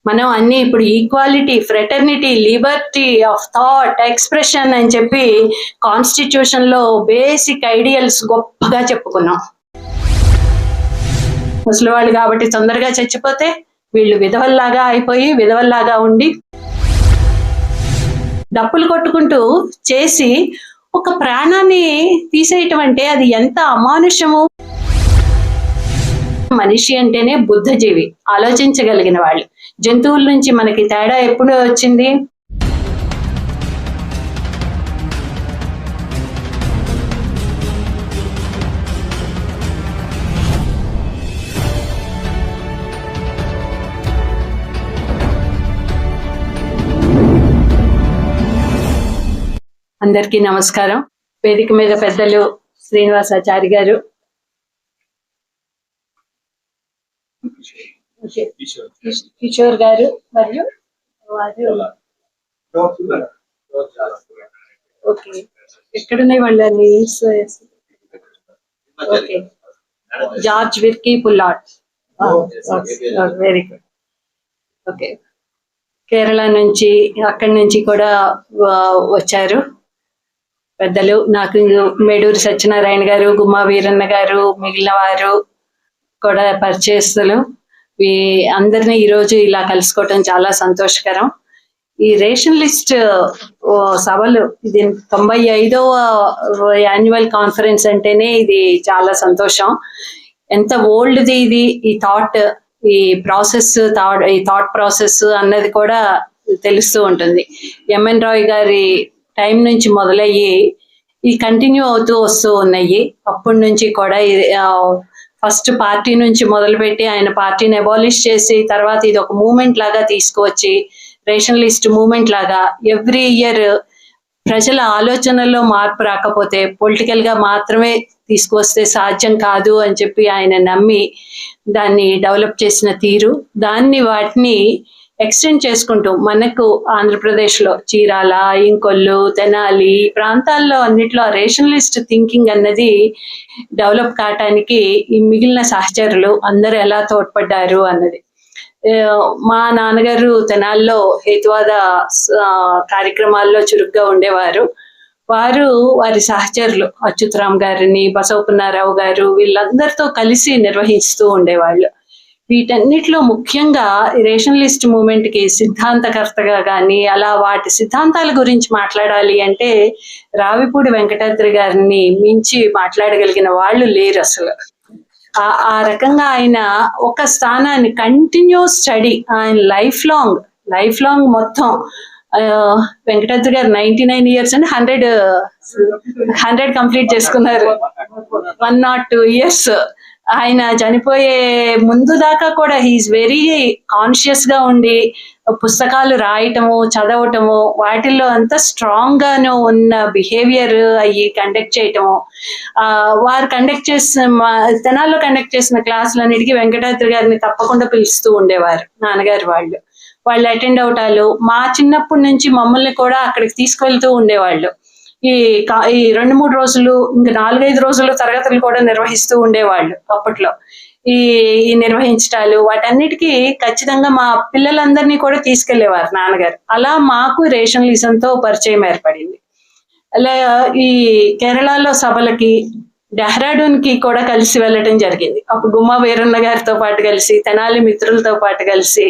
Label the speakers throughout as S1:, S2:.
S1: మనం అన్ని ఇప్పుడు equality, fraternity, Liberty of thought, expression అని చెప్పి కాన్స్టిట్యూషన్ లో బేసిక్ ఐడియల్స్ గొప్పగా చెప్పుకున్నాం. ముసలివాళ్ళు కాబట్టి తొందరగా చచ్చిపోతే వీళ్ళు విధవల్లాగా అయిపోయి విధవల్లాగా ఉండి డప్పులు కొట్టుకుంటూ చేసి ఒక ప్రాణాన్ని తీసేయటం అంటే అది ఎంత అమానుషము. మనిషి అంటేనే బుద్ధజీవి, ఆలోచించగలిగిన వాళ్ళు. జంతువుల నుంచి మనకి తేడా ఎప్పుడు వచ్చింది? అందరికీ నమస్కారం. వేదిక మీద పెద్దలు శ్రీనివాసాచారి గారు, కిషోర్ గారు మరియు ఓకే, ఎక్కడున్నాయి వాళ్ళ names? Okay, George Varkey Pullat, very good. Okay, Kerala నుంచి అక్కడి నుంచి కూడా వచ్చారు పెద్దలు. నాకు మేడూరి సత్యనారాయణ గారు, గుమ్మా వీరన్న గారు, మిగిలిన వారు కూడా పరిచయస్తులు. అందరినీ ఈరోజు ఇలా కలుసుకోవటం చాలా సంతోషకరం. ఈ రేషన్ లిస్ట్ సభలు, ఇది 95వ యాన్యువల్ కాన్ఫరెన్స్ అంటేనే ఇది చాలా సంతోషం. ఎంత ఓల్డ్ది ఇది, ఈ థాట్, ఈ ప్రాసెస్, ఈ థాట్ ప్రాసెస్ అన్నది కూడా తెలుస్తూ ఉంటుంది. ఎంఎన్ రాయ్ గారి టైం నుంచి మొదలయ్యి ఈ కంటిన్యూ అవుతూ వస్తూ ఉన్నాయి. అప్పటి నుంచి కూడా ఫస్ట్ పార్టీ నుంచి మొదలుపెట్టి ఆయన పార్టీని అబాలిష్ చేసి తర్వాత ఇది ఒక మూవ్మెంట్ లాగా తీసుకువచ్చి రేషన్ లిస్ట్ మూవ్మెంట్ లాగా ఎవ్రీ ఇయర్ ప్రజల ఆలోచనల్లో మార్పు రాకపోతే పొలిటికల్ గా మాత్రమే తీసుకువస్తే సాధ్యం కాదు అని చెప్పి ఆయన నమ్మి దాన్ని డెవలప్ చేసిన తీరు, వాటిని ఎక్స్టెండ్ చేసుకుంటూ మనకు ఆంధ్రప్రదేశ్లో చీరాల, ఇంకొల్లు, తెనాలి ప్రాంతాల్లో అన్నిట్లో రేషన్ లిస్ట్ థింకింగ్ అన్నది డెవలప్ కావటానికి ఈ మిగిలిన సహచరులు అందరూ ఎలా తోడ్పడ్డారు అన్నది. మా నాన్నగారు తెనాల్లో హేతువాద కార్యక్రమాల్లో చురుగ్గా ఉండేవారు. వారి సహచరులు అచ్యుతరామ్ గారిని, బసవపున్నారావు గారు వీళ్ళందరితో కలిసి నిర్వహిస్తూ ఉండేవాళ్ళు. వీటన్నిటిలో ముఖ్యంగా రేషన్ లిస్ట్ మూవ్మెంట్ కి సిద్ధాంతకర్తగా కానీ అలా వాటి సిద్ధాంతాల గురించి మాట్లాడాలి అంటే రావిపూడి వెంకటాద్రి గారిని మించి మాట్లాడగలిగిన వాళ్ళు లేరు అసలు. ఆ రకంగా ఆయన ఒక స్థానాన్ని కంటిన్యూస్ స్టడీ, ఆయన లైఫ్ లాంగ్ మొత్తం వెంకటాద్రి గారు 99 years అని 100 కంప్లీట్ చేసుకున్నారు. 102 years. ఆయన చనిపోయే ముందు దాకా కూడా హీఈస్ వెరీ కాన్షియస్ గా ఉండి పుస్తకాలు రాయటము, చదవటము, వాటిల్లో అంతా స్ట్రాంగ్ గాను ఉన్న బిహేవియర్ అయ్యి కండక్ట్ చేయటము. వారు తెనాల్లో కండక్ట్ చేసిన క్లాసులన్నిటికీ వెంకటాద్రి గారిని తప్పకుండా పిలుస్తూ ఉండేవారు నాన్నగారు. వాళ్ళు అటెండ్ అవటాలు, మా చిన్నప్పటి నుంచి మమ్మల్ని కూడా అక్కడికి తీసుకెళ్తూ ఉండేవాళ్ళు. ఈ 2-3 రోజులు, ఇంకా 4-5 రోజులు తరగతులు కూడా నిర్వహిస్తూ ఉండేవాళ్ళు అప్పట్లో. ఈ నిర్వహించటాలు వాటన్నిటికీ ఖచ్చితంగా మా పిల్లలందరినీ కూడా తీసుకెళ్లేవారు నాన్నగారు. అలా మాకు రేషనలిజంతో పరిచయం ఏర్పడింది. అలా ఈ కేరళలో సభలకి, డెహ్రాడూన్ కి కూడా కలిసి వెళ్ళటం జరిగింది. అప్పుడు గుమ్మా వీరన్న గారితో పాటు కలిసి, తెనాలి మిత్రులతో పాటు కలిసి,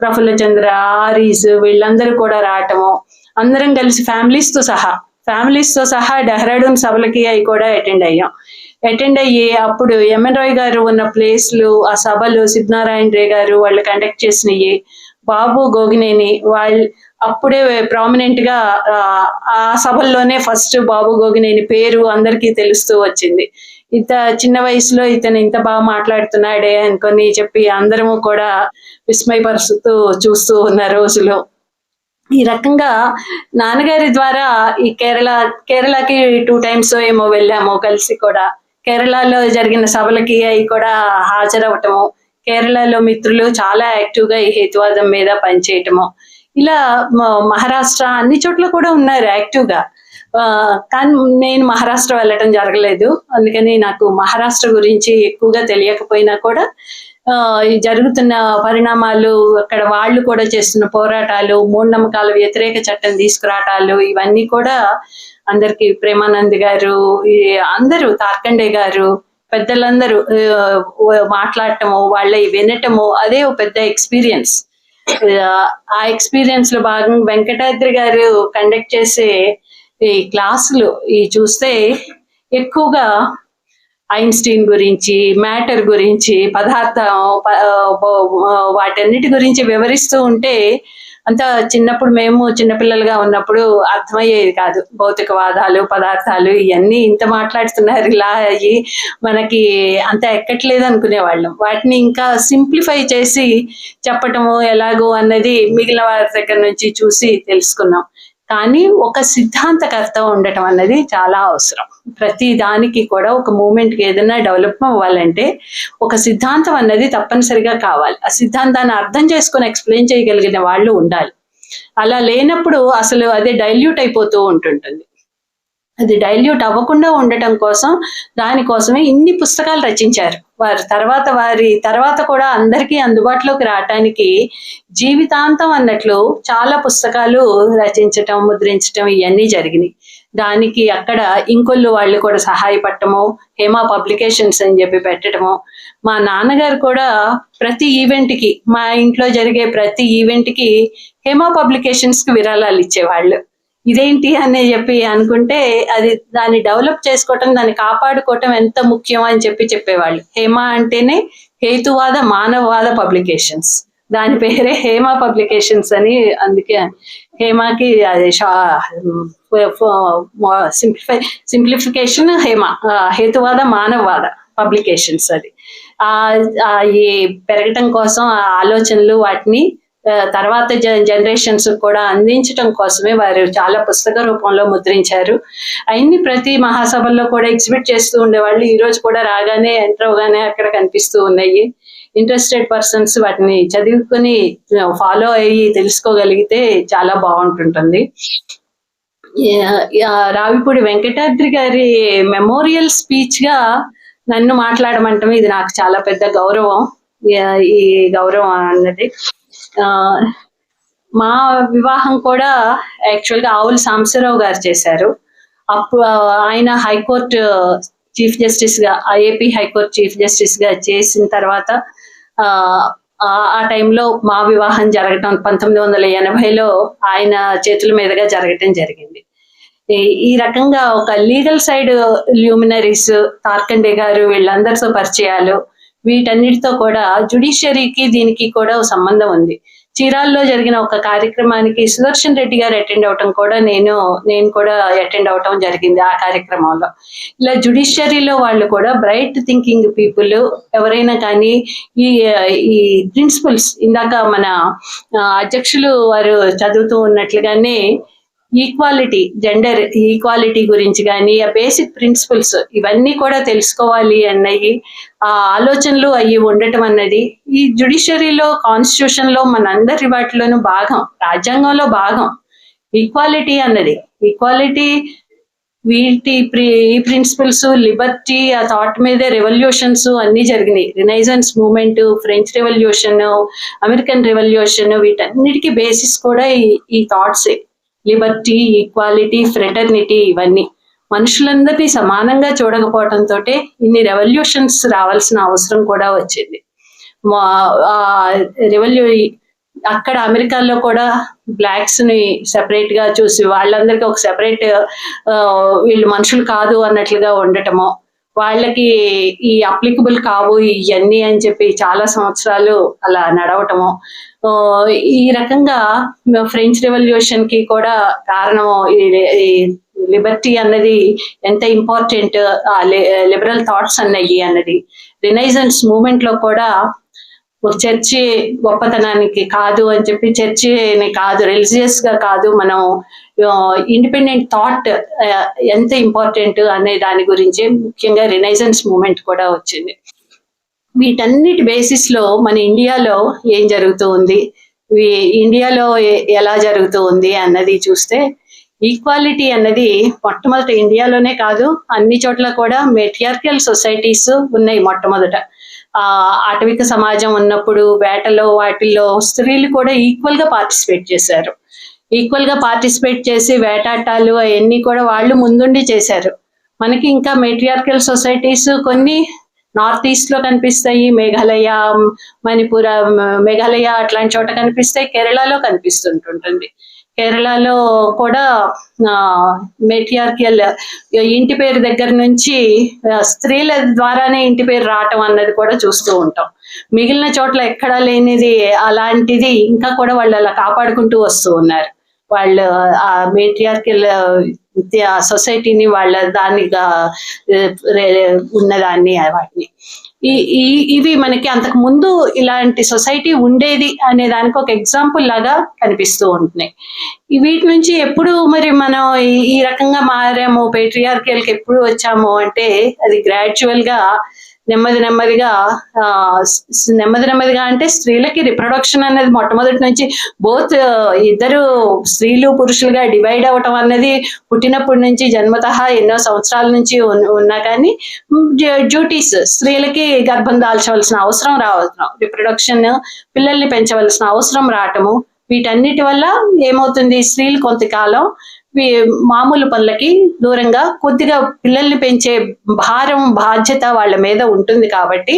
S1: ప్రఫుల్ల చంద్ర, ఆరీస్ వీళ్ళందరూ కూడా రావటము, అందరం కలిసి ఫ్యామిలీస్ తో సహా డెహ్రాడూన్ సభలకి అవి కూడా అటెండ్ అయ్యి అప్పుడు ఎంఎన్ రాయ్ గారు ఉన్న ప్లేస్లు, ఆ సభలు సిద్ధానారాయణ రే గారు వాళ్ళు కండక్ట్ చేసినవి, బాబు గోగినేని వాళ్ళు అప్పుడే ప్రామినెంట్ గా ఆ సభల్లోనే ఫస్ట్ బాబు గోగినేని పేరు అందరికీ తెలుస్తూ వచ్చింది. ఇంత చిన్న వయసులో ఇతను ఇంత బాగా మాట్లాడుతున్నాడే అనుకొని చెప్పి అందరము కూడా విస్మయపరుస్తూ చూస్తూ ఉన్న రోజులు. ఈ రకంగా నాన్నగారి ద్వారా ఈ కేరళకి 2 times ఏమో వెళ్ళాము కలిసి కూడా. కేరళలో జరిగిన సభలకి అవి కూడా హాజరవటము, కేరళలో మిత్రులు చాలా యాక్టివ్ గా ఈ హేతువాదం మీద పనిచేయటము, ఇలా మహారాష్ట్ర అన్ని చోట్ల కూడా ఉన్నారు యాక్టివ్ గా. కానీ నేను మహారాష్ట్ర వెళ్ళటం జరగలేదు, అందుకని నాకు మహారాష్ట్ర గురించి ఎక్కువగా తెలియకపోయినా కూడా ఈ జరుగుతున్న పరిణామాలు, అక్కడ వాళ్ళు కూడా చేస్తున్న పోరాటాలు, మూఢనమ్మకాల వ్యతిరేక చట్టం తీసుకురావటాలు, ఇవన్నీ కూడా అందరికి ప్రేమానంద్ గారు, ఈ అందరూ తార్కండే గారు, పెద్దలందరూ మాట్లాడటము, వాళ్ళ వినటము, అదే ఒక పెద్ద ఎక్స్పీరియన్స్. ఆ ఎక్స్పీరియన్స్ లో భాగంగా వెంకటాద్రి గారు కండక్ట్ చేసే ఈ క్లాసులు ఈ చూస్తే ఎక్కువగా ఐన్స్టీన్ గురించి, మ్యాటర్ గురించి, పదార్థం, వాటన్నిటి గురించి వివరిస్తూ ఉంటే అంత చిన్నప్పుడు మేము చిన్నపిల్లలుగా ఉన్నప్పుడు అర్థమయ్యేది కాదు. భౌతికవాదాలు, పదార్థాలు ఇవన్నీ ఇంత మాట్లాడుతున్నారు ఇలా అయ్యి మనకి అంత ఎక్కట్లేదు అనుకునేవాళ్ళం. వాటిని ఇంకా సింప్లిఫై చేసి చెప్పటము ఎలాగో అన్నది మిగిలిన వారి దగ్గర నుంచి చూసి తెలుసుకున్నాం. కానీ ఒక సిద్ధాంతకర్త ఉండటం అన్నది చాలా అవసరం. ప్రతి దానికి కూడా ఒక మూమెంట్కి ఏదైనా డెవలప్ అవ్వాలంటే ఒక సిద్ధాంతం అన్నది తప్పనిసరిగా కావాలి. ఆ సిద్ధాంతాన్ని అర్థం చేసుకొని ఎక్స్ప్లెయిన్ చేయగలిగిన వాళ్ళు ఉండాలి. అలా లేనప్పుడు అసలు అదే డైల్యూట్ అయిపోతూ ఉంటుంటుంది. అది డైల్యూట్ అవ్వకుండా ఉండటం కోసం దానికోసమే ఇన్ని పుస్తకాలు రచించారు. వారి తర్వాత కూడా అందరికీ అందుబాటులోకి రావటానికి జీవితాంతం అన్నట్లు చాలా పుస్తకాలు రచించటం, ముద్రించటం ఇవన్నీ జరిగినాయి. దానికి అక్కడ ఇంకొల్లు వాళ్ళు కూడా సహాయపడటము, హేమా పబ్లికేషన్స్ అని చెప్పి పెట్టడము. మా నాన్నగారు కూడా ప్రతి ఈవెంట్కి, మా ఇంట్లో జరిగే ప్రతి ఈవెంట్కి హేమా పబ్లికేషన్స్ కి విరాళాలు ఇచ్చేవాళ్ళు. ఇదేంటి అని చెప్పి అనుకుంటే అది దాన్ని డెవలప్ చేసుకోవటం, దాన్ని కాపాడుకోవటం ఎంత ముఖ్యం అని చెప్పేవాళ్ళు. హేమా అంటేనే హేతువాద మానవవాద పబ్లికేషన్స్, దాని పేరే హేమా పబ్లికేషన్స్ అని. అందుకే హేమాకి అది సింప్లిఫికేషన్ హేమా, హేతువాద మానవవాద పబ్లికేషన్స్. అది ఈ పెరగటం కోసం ఆ ఆలోచనలు వాటిని తర్వాత జనరేషన్స్ కూడా అందించడం కోసమే వారు చాలా పుస్తక రూపంలో ముద్రించారు. అవన్నీ ప్రతి మహాసభల్లో కూడా ఎగ్జిబిట్ చేస్తూ ఉండేవాళ్ళు. ఈ రోజు కూడా రాగానే ఎంటర్ అవగానే అక్కడ కనిపిస్తూ ఉన్నాయి. ఇంట్రెస్టెడ్ పర్సన్స్ వాటిని చదువుకుని ఫాలో అయ్యి తెలుసుకోగలిగితే చాలా బాగుంటుంటుంది. రావిపూడి వెంకటాద్రి గారి మెమోరియల్ స్పీచ్ గా నన్ను మాట్లాడమంటాం ఇది నాకు చాలా పెద్ద గౌరవం. ఈ గౌరవం అన్నది మా వివాహం కూడా యాక్చువల్ గా ఆవుల సాంబశివరావు గారు చేశారు. అప్పుడు ఆయన హైకోర్టు చీఫ్ జస్టిస్ గా, ఏపీ హైకోర్టు చీఫ్ జస్టిస్ గా చేసిన తర్వాత ఆ టైంలో మా వివాహం జరగటం 1980లో ఆయన చేతుల మీదుగా జరగటం జరిగింది. ఈ రకంగా ఒక లీగల్ సైడ్ ల్యూమినరీస్, తార్కండే గారు, వీళ్ళందరితో పరిచయాలు, వీటన్నిటితో కూడా జుడిషియరీకి దీనికి కూడా సంబంధం ఉంది. చీరాల్లో జరిగిన ఒక కార్యక్రమానికి సుదర్శన్ రెడ్డి గారు అటెండ్ అవటం కూడా నేను కూడా అటెండ్ అవటం జరిగింది. ఆ కార్యక్రమంలో ఇలా జుడిషియరీలో వాళ్ళు కూడా బ్రైట్ థింకింగ్ పీపుల్ ఎవరైనా కానీ ఈ ప్రిన్సిపల్స్, ఇందాక మన అధ్యక్షులు వారు చదువుతూ ఉన్నట్లుగానే ఈక్వాలిటీ, జెండర్ ఈక్వాలిటీ గురించి కానీ ఆ బేసిక్ ప్రిన్సిపల్స్ ఇవన్నీ కూడా తెలుసుకోవాలి అన్నవి ఆ ఆలోచనలు అవి ఉండటం అన్నది ఈ జుడిషియరీలో, కాన్స్టిట్యూషన్ లో, మనందరి వాటిలోనూ భాగం, రాజ్యాంగంలో భాగం ఈక్వాలిటీ అన్నది. ఈక్వాలిటీ ఈ ప్రిన్సిపల్స్, లిబర్టీ, ఆ థాట్ మీదే రెవల్యూషన్స్ అన్ని జరిగినాయి. Renaissance movement, French revolution, American revolution, వీటన్నిటికీ బేసిస్ కూడా ఈ థాట్సే. లిబర్టీ, ఈక్వాలిటీ, ఫ్రెటర్నిటీ, ఇవన్నీ మనుషులందరినీ సమానంగా చూడకపోవడంతో ఇన్ని రావాల్సిన అవసరం కూడా వచ్చింది. అక్కడ అమెరికాలో కూడా బ్లాక్స్ ని సెపరేట్ గా చూసి వాళ్ళందరికీ ఒక సెపరేట్ వీళ్ళు మనుషులు కాదు అన్నట్లుగా ఉండటము, వాళ్ళకి ఈ అప్లికబుల్ కావు ఇవన్నీ అని చెప్పి చాలా సంవత్సరాలు అలా నడవటము. ఈ రకంగా ఫ్రెంచ్ రెవల్యూషన్ కి కూడా కారణం ఈ లిబర్టీ అన్నది ఎంత ఇంపార్టెంట్, లిబరల్ థాట్స్ అన్నవి అన్నది. రినైజెన్స్ మూవ్మెంట్ లో కూడా చర్చి గొప్పతనానికి కాదు అని చెప్పి, చర్చిని కాదు, రిలీజియస్ గా కాదు, మనం ఇండిపెండెంట్ థాట్ ఎంత ఇంపార్టెంట్ అనే దాని గురించి ముఖ్యంగా రినైజెన్స్ మూవ్మెంట్ కూడా వచ్చింది. వీటన్నిటి బేసిస్ లో మన ఇండియాలో ఏం జరుగుతూ ఉంది, ఇండియాలో ఎలా జరుగుతూ ఉంది అన్నది చూస్తే ఈక్వాలిటీ అన్నది మొట్టమొదట ఇండియాలోనే కాదు అన్ని చోట్ల కూడా మెట్రియార్కియల్ సొసైటీస్ ఉన్నాయి మొట్టమొదట. అటవిక సమాజం ఉన్నప్పుడు వేటలో వాటిల్లో స్త్రీలు కూడా ఈక్వల్ గా పార్టిసిపేట్ చేసి వేటాటాలు అవన్నీ కూడా వాళ్ళు ముందుండి చేశారు. మనకి ఇంకా మెట్రియార్కల్ సొసైటీస్ కొన్ని నార్త్ ఈస్ట్ లో కనిపిస్తాయి, మణిపూర్ మేఘాలయ అట్లాంటి చోట కనిపిస్తాయి, కేరళలో కనిపిస్తుంటుంది. కేరళలో కూడా మెట్రియార్కల్ ఇంటి పేరు దగ్గర నుంచి స్త్రీల ద్వారానే ఇంటి పేరు రావటం అన్నది కూడా చూస్తూ ఉంటాం. మిగిలిన చోట్ల ఎక్కడా లేనిది అలాంటిది ఇంకా కూడా వాళ్ళు అలా కాపాడుకుంటూ వస్తూ ఉన్నారు. వాళ్ళు ఆ మెట్రియార్కల్ సొసైటీని వాళ్ళ దానిగా ఉన్నదాన్ని వాటిని ఇవి మనకి అంతకు ముందు ఇలాంటి సొసైటీ ఉండేది అనే దానికి ఒక ఎగ్జాంపుల్ లాగా కనిపిస్తూ ఉంటున్నాయి. వీటి నుంచి ఎప్పుడు మరి మనం ఈ రకంగా మారాము, పేట్రియార్కల్ కి ఎప్పుడు వచ్చాము అంటే అది గ్రాడ్యువల్ గా నెమ్మదిగా అంటే స్త్రీలకి రిప్రొడక్షన్ అనేది మొట్టమొదటి నుంచి బోత్ ఇద్దరు స్త్రీలు పురుషులుగా డివైడ్ అవటం అన్నది పుట్టినప్పటి నుంచి జన్మతః ఎన్నో సంవత్సరాల నుంచి ఉన్నా కానీ డ్యూటీస్ స్త్రీలకి గర్భం దాల్చవలసిన అవసరం రావటం, రిప్రొడక్షన్ పిల్లల్ని పెంచవలసిన అవసరం రావటము, వీటన్నిటి వల్ల ఏమవుతుంది, స్త్రీలు కొంతకాలం మామూలు పనులకి దూరంగా కొద్దిగా పిల్లల్ని పెంచే బాధ్యత వాళ్ళ మీద ఉంటుంది. కాబట్టి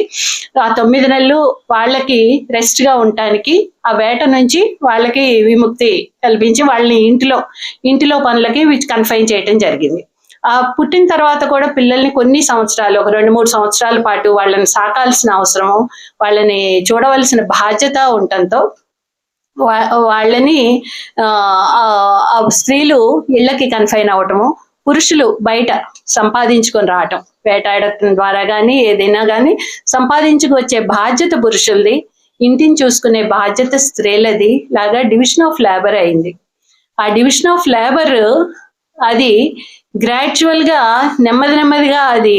S1: ఆ 9 నెలలు వాళ్ళకి రెస్ట్ గా ఉండటానికి ఆ వేట నుంచి వాళ్ళకి విముక్తి కల్పించి వాళ్ళని ఇంటిలో పనులకి కన్ఫైన్ చేయటం జరిగింది. పుట్టిన తర్వాత కూడా పిల్లల్ని కొన్ని సంవత్సరాలు, ఒక 2-3 సంవత్సరాల పాటు వాళ్ళని సాకాల్సిన అవసరము, వాళ్ళని చూడవలసిన బాధ్యత ఉండటంతో వాళ్ళని స్త్రీలు ఇళ్లకి కన్ఫైన్ అవటము, పురుషులు బయట సంపాదించుకొని రావటం, వేటాడటం ద్వారా కానీ ఏదైనా కానీ సంపాదించుకు వచ్చే బాధ్యత పురుషులది, ఇంటిని చూసుకునే బాధ్యత స్త్రీలది లాగా డివిజన్ ఆఫ్ లేబర్ అయింది. ఆ డివిజన్ ఆఫ్ లేబర్ అది గ్రాడ్యువల్ గా నెమ్మదిగా అది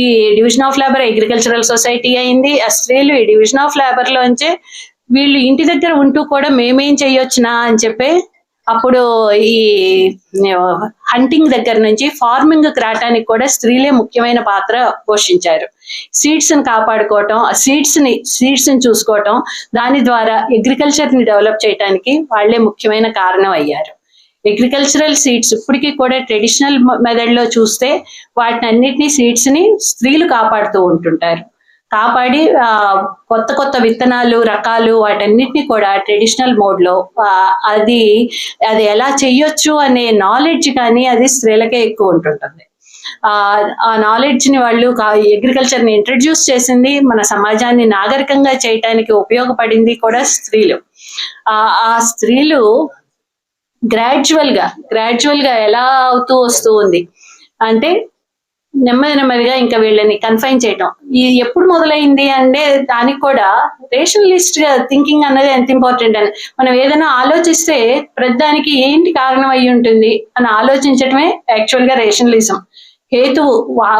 S1: ఈ division of labour agricultural society అయింది. ఆ స్త్రీలు ఈ డివిజన్ ఆఫ్ లేబర్ లోంచే వీళ్ళు ఇంటి దగ్గర ఉంటూ కూడా మేమేం చెయ్యొచ్చునా అని చెప్పి అప్పుడు ఈ హంటింగ్ దగ్గర నుంచి ఫార్మింగ్ రావటానికి కూడా స్త్రీలే ముఖ్యమైన పాత్ర పోషించారు. సీడ్స్ ని కాపాడుకోవటం, ఆ సీడ్స్ ని చూసుకోవటం, దాని ద్వారా అగ్రికల్చర్ ని డెవలప్ చేయడానికి వాళ్లే ముఖ్యమైన కారణం అయ్యారు. అగ్రికల్చరల్ సీడ్స్ ఇప్పటికీ కూడా ట్రెడిషనల్ మెథడ్ లో చూస్తే వాటిని అన్నిటినీ సీడ్స్ ని స్త్రీలు కాపాడుతూ ఉంటుంటారు. కాపాడి కొత్త విత్తనాలు రకాలు వాటన్నిటిని కూడా ట్రెడిషనల్ మోడ్ లో అది ఎలా చెయ్యొచ్చు అనే నాలెడ్జ్ కానీ అది స్త్రీలకే ఎక్కువ ఉంటుంటుంది. ఆ నాలెడ్జ్ ని వాళ్ళు అగ్రికల్చర్ ని ఇంట్రడ్యూస్ చేసింది, మన సమాజాన్ని నాగరికంగా చేయటానికి ఉపయోగపడింది కూడా స్త్రీలు. ఆ స్త్రీలు గ్రాడ్యువల్ గా ఎలా అవుతూ వస్తూ ఉంది అంటే నెమ్మదిగా ఇంకా వీళ్ళని కన్ఫైన్ చేయటం. ఇది ఎప్పుడు మొదలైంది అంటే దానికి కూడా రేషనలిస్ట్ గా థింకింగ్ అన్నది ఎంత ఇంపార్టెంట్ అని మనం ఏదైనా ఆలోచిస్తే ప్రతిదానికి ఏంటి కారణం అయి ఉంటుంది అని ఆలోచించటమే యాక్చువల్ గా రేషనలిజం. హేతువు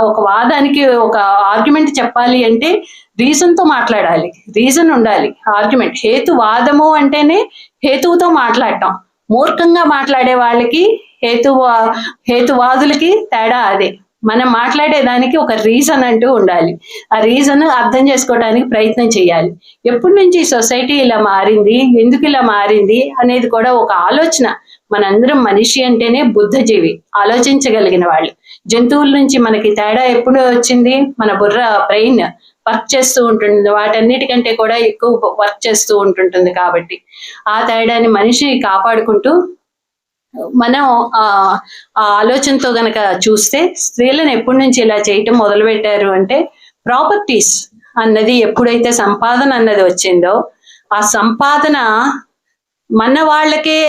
S1: ఒక వాదానికి ఒక ఆర్గ్యుమెంట్ చెప్పాలి అంటే రీజన్ తో మాట్లాడాలి, రీజన్ ఉండాలి. ఆర్గ్యుమెంట్ హేతువాదము అంటేనే హేతువుతో మాట్లాడటం. మూర్ఖంగా మాట్లాడే వాళ్ళకి హేతువాదులకి తేడా అదే. మనం మాట్లాడేదానికి ఒక రీజన్ అంటూ ఉండాలి. ఆ రీజన్ అర్థం చేసుకోవడానికి ప్రయత్నం చేయాలి. ఎప్పటి నుంచి సొసైటీ ఇలా మారింది, ఎందుకు ఇలా మారింది అనేది కూడా ఒక ఆలోచన. మనందరం మనిషి అంటేనే బుద్ధజీవి, ఆలోచించగలిగిన వాళ్ళు. జంతువుల నుంచి మనకి తేడా ఎప్పుడు వచ్చింది, మన బ్రెయిన్ వర్క్ చేస్తూ ఉంటుంది, వాటన్నిటికంటే కూడా ఎక్కువ వర్క్ చేస్తూ ఉంటుంటుంది. కాబట్టి ఆ తేడాని మనిషి కాపాడుకుంటూ మనం ఆ ఆలోచనతో గనక చూస్తే స్త్రీలను ఎప్పటి నుంచి ఇలా చేయటం మొదలు పెట్టారు అంటే ప్రాపర్టీస్ అన్నది ఎప్పుడైతే సంపాదన అన్నది వచ్చిందో ఆ సంపాదన మన వాళ్ళకే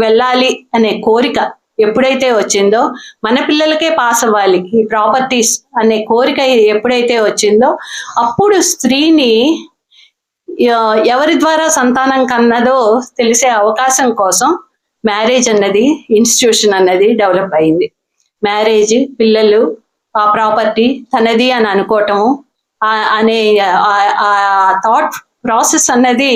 S1: వెళ్ళాలి అనే కోరిక ఎప్పుడైతే వచ్చిందో, మన పిల్లలకే పాస్ అవ్వాలి ఈ ప్రాపర్టీస్ అనే కోరిక ఎప్పుడైతే వచ్చిందో అప్పుడు స్త్రీని ఎవరి ద్వారా సంతానం కన్నదో తెలిసే అవకాశం కోసం మ్యారేజ్ అన్నది ఇన్స్టిట్యూషన్ అన్నది డెవలప్ అయింది. మ్యారేజ్, పిల్లలు, ఆ ప్రాపర్టీ తనది అని అనుకోవటము అనే థాట్ ప్రాసెస్ అన్నది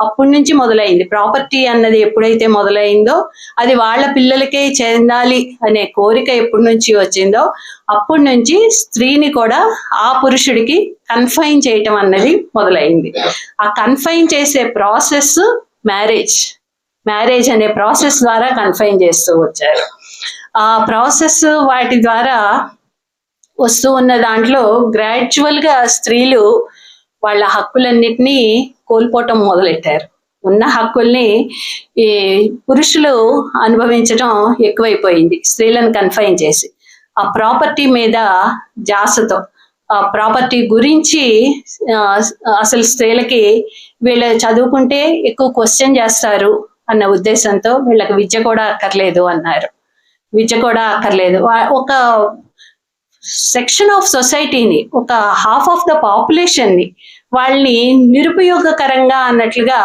S1: అప్పటి నుంచి మొదలైంది. ప్రాపర్టీ అన్నది ఎప్పుడైతే మొదలైందో అది వాళ్ళ పిల్లలకే చెందాలి అనే కోరిక ఎప్పటి నుంచి వచ్చిందో అప్పటి నుంచి స్త్రీని కూడా ఆ పురుషుడికి కన్ఫైన్ చేయటం అన్నది మొదలైంది. ఆ కన్ఫైన్ చేసే ప్రాసెస్ మ్యారేజ్ అనే ప్రాసెస్ ద్వారా కన్ఫైన్ చేస్తూ వచ్చారు. ఆ ప్రాసెస్ వాటి ద్వారా వస్తూ ఉన్న దాంట్లో గ్రాడ్యువల్ గా స్త్రీలు వాళ్ళ హక్కులన్నిటినీ కోల్పోవటం మొదలెట్టారు. ఉన్న హక్కుల్ని ఈ పురుషులు అనుభవించడం ఎక్కువైపోయింది స్త్రీలను కన్ఫైన్ చేసి. ఆ ప్రాపర్టీ మీద జాసతో ఆ ప్రాపర్టీ గురించి అసలు స్త్రీలకి వీళ్ళు చదువుకుంటే ఎక్కువ క్వశ్చన్ చేస్తారు అన్న ఉద్దేశంతో వీళ్ళకి విద్య కూడా అక్కర్లేదు అన్నారు. విద్య కూడా అక్కర్లేదు. ఒక సెక్షన్ ఆఫ్ సొసైటీని, ఒక హాఫ్ ఆఫ్ ద పాపులేషన్ ని వాళ్ళని నిరుపయోగకరంగా అన్నట్లుగా